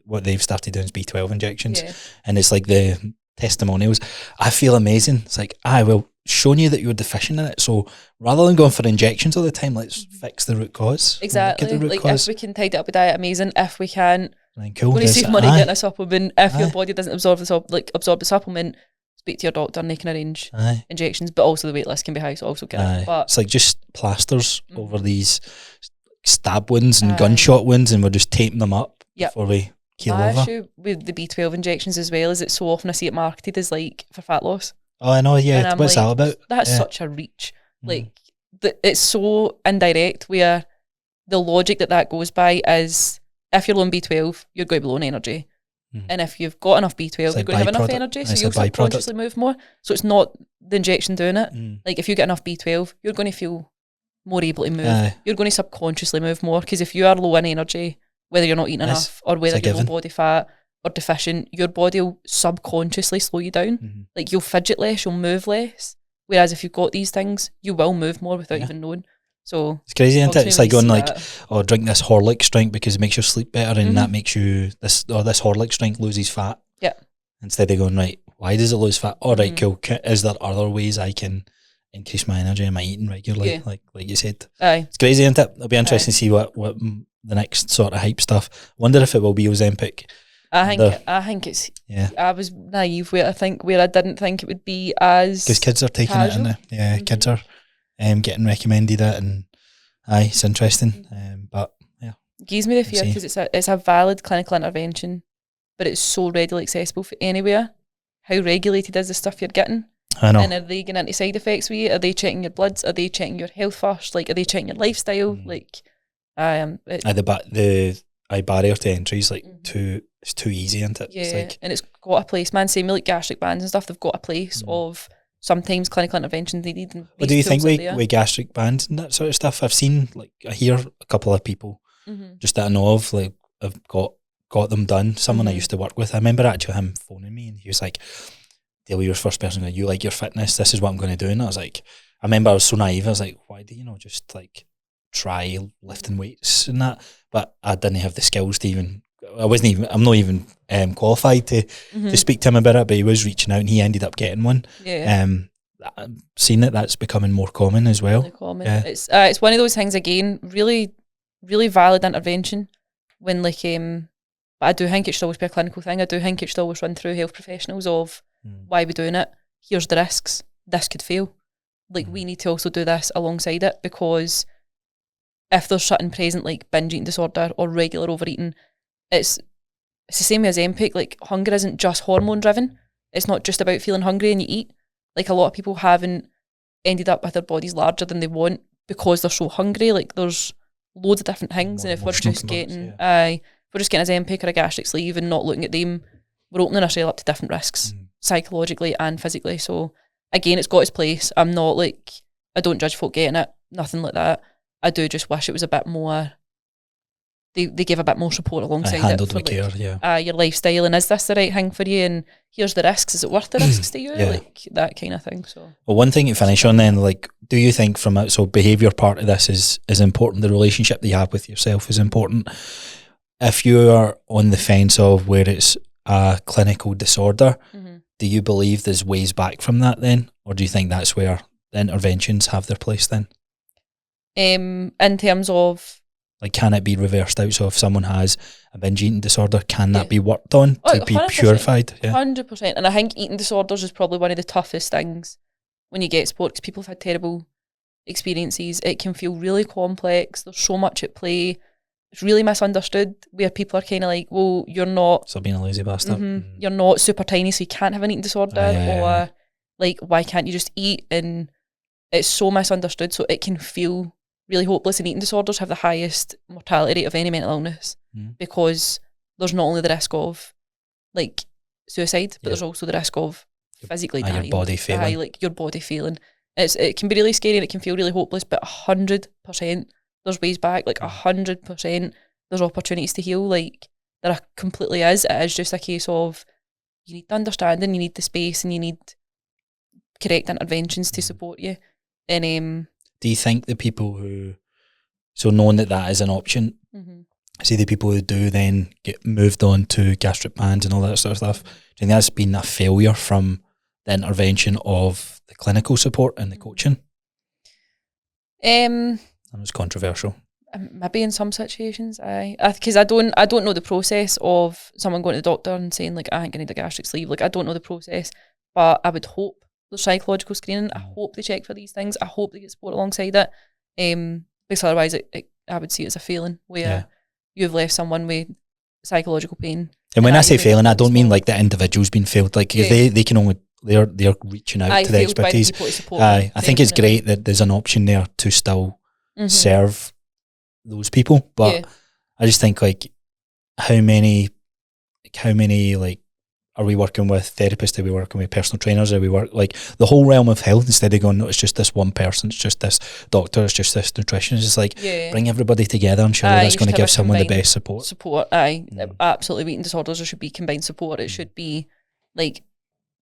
what they've started doing is B12 injections, and it's like the testimonials. I feel amazing. It's like, well, showing you that you're deficient in it. So rather than going for injections all the time, let's fix the root cause. Exactly. Like if we can tidy up a diet, amazing. If we can't, cool. When you save money getting a supplement, if your body doesn't absorb the supplement, speak to your doctor and they can arrange injections. But also the wait list can be high, so also get it. But it's like just plasters over these stab wounds and gunshot wounds, and we're just taping them up before we keel over. The issue with the B12 injections as well is that so often I see it marketed as like for fat loss. Oh, I know, yeah. What's that about? That's such a reach. Like, it's so indirect, where the logic that goes by is if you're low in B12, you're going to be low in energy. And if you've got enough B12, you're going to have enough energy, so you'll subconsciously move more. So it's not the injection doing it. Like, if you get enough B12, you're going to feel more able to move. You're going to subconsciously move more, because if you are low in energy, whether you're not eating enough or whether you're low body fat or deficient, your body will subconsciously slow you down. Like, you'll fidget less, you'll move less. Whereas if you've got these things, you will move more without even knowing. So it's crazy, isn't it? It's like going like, drink this Horlicks drink because it makes you sleep better, and that makes you this Horlicks drink loses fat. Yeah. Instead of going, right, why does it lose fat? All right, cool. Is there other ways I can increase my energy? Am I eating regularly? Like you said. It's crazy, isn't it? It'll be interesting to see what the next sort of hype stuff. Wonder if it will be Ozempic. I think it's. Yeah. I was naive where I didn't think it would be as, because kids are taking casual. It, and kids are getting recommended it, and it's interesting. But yeah, it gives me the fear, because it's a valid clinical intervention, but it's so readily accessible for anywhere. how regulated is the stuff you're getting? I know. And are they getting into side effects with you? Are they checking your bloods? Are they checking your health first? Like, are they checking your lifestyle? Like, the barrier to entry is like it's too easy, isn't it? Yeah, it's like, and it's got a place, man. Same with like gastric bands and stuff, they've got a place of sometimes clinical interventions they need. What do you think with gastric bands and that sort of stuff? I've seen, like, I hear a couple of people just that I know of, like, have got them done. Someone I used to work with, I remember actually him phoning me and he was like, Dale, you're the first person going, you like your fitness, this is what I'm going to do. And I was like, I remember I was so naive, I was like, why do you know, just like try lifting weights and that? But I didn't have the skills to even, I'm not even qualified to speak to him about it, but he was reaching out and he ended up getting one. I've seen that's becoming more common as well. Really common. Yeah. It's one of those things, again, really, really valid intervention when, like, but I do think it should always be a clinical thing. I do think it should always run through health professionals of why we're doing it. Here's the risks. This could fail. Like, we need to also do this alongside it, because if there's something present like binge eating disorder or regular overeating, it's the same as Ozempic. Like, hunger isn't just hormone driven. It's not just about feeling hungry and you eat. Like, a lot of people haven't ended up with their bodies larger than they want because they're so hungry. Like, there's loads of different things, and if we're just getting Ozempic or a gastric sleeve and not looking at them, we're opening ourselves up to different risks psychologically and physically. So again, it's got its place. I'm not like, I don't judge folk getting it, nothing like that. I do just wish it was a bit more, they give a bit more support alongside handled it. With care, your lifestyle, and is this the right thing for you? And here's the risks. Is it worth the risks to you? Like, that kind of thing. So, well, one thing to finish on then, like, do you think from it, so behaviour part of this is important, the relationship that you have with yourself is important. If you are on the fence of where it's a clinical disorder, do you believe there's ways back from that then? Or do you think that's where the interventions have their place then? In terms of, like, can it be reversed out? So if someone has a binge eating disorder, can that be worked on to be 100%, purified? 100%. And I think eating disorders is probably one of the toughest things when you get sport, because people have had terrible experiences. It can feel really complex. There's so much at play. It's really misunderstood, where people are kind of like, well, you're not... So being a lazy bastard. You're not super tiny, so you can't have an eating disorder. Like, why can't you just eat? And it's so misunderstood, so it can feel really hopeless. And eating disorders have the highest mortality rate of any mental illness, because there's not only the risk of, like, suicide, but there's also the risk of physically dying. Your body failing. Like, your body failing. It can be really scary and it can feel really hopeless, but 100% there's ways back. Like, 100% there's opportunities to heal. Like, there completely is. It is just a case of, you need the understanding, you need the space, and you need correct interventions to support you. And do you think the people who, so knowing that is an option, see the people who do then get moved on to gastric bands and all that sort of stuff, do you think that's been a failure from the intervention of the clinical support and the coaching? That was controversial. Maybe in some situations, because I don't know the process of someone going to the doctor and saying, like, I ain't gonna need a gastric sleeve. Like, I don't know the process, but I would hope there's psychological screening. I hope they check for these things. I hope they get support alongside it. Because otherwise, I would see it as a failing where you've left someone with psychological pain. And when I say failing, I don't mean like the individual's been failed. Like, they can only, they're reaching out to the expertise. I think it's great that there's an option there to still serve those people, but I just think, like, how many like, are we working with therapists? Are we working with personal trainers? Are we work like the whole realm of health, instead of going, no, it's just this one person, it's just this doctor, it's just this nutritionist? It's like, bring everybody together, and surely that's going to give someone the best support. Absolutely. Eating disorders, there should be combined support. It should be like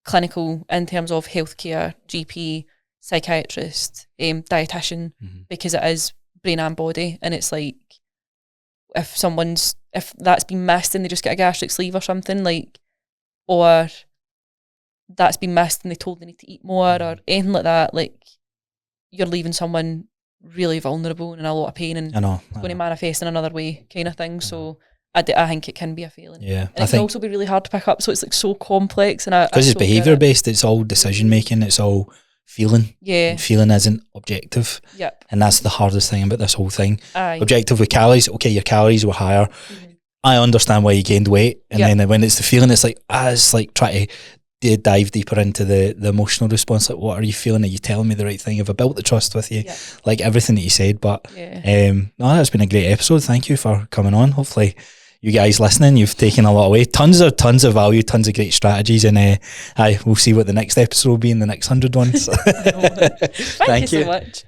clinical in terms of healthcare, GP, psychiatrist, dietitian, because it is brain and body. And it's like, if that's been missed and they just get a gastric sleeve or something, like, or that's been missed and they told they need to eat more or anything like that, like, you're leaving someone really vulnerable and in a lot of pain, and it's going to manifest in another way, kind of thing. So I think it can be a failing. And it can also be really hard to pick up, so it's like so complex. And because it's behaviour based, it's all decision making, it's all feeling. And feeling isn't objective. And that's the hardest thing about this whole thing. Objective with calories, okay, your calories were higher. I understand why you gained weight, and then when it's the feeling, it's like, it's like trying to dive deeper into the emotional response. Like, what are you feeling? Are you telling me the right thing? Have I built the trust with you? Yeah. Like everything that you said. But yeah. no, that's been a great episode. Thank you for coming on. Hopefully you guys listening, you've taken a lot away. Tons of value, tons of great strategies, and we'll see what the next episode will be in the next 100 ones. Thank you so much.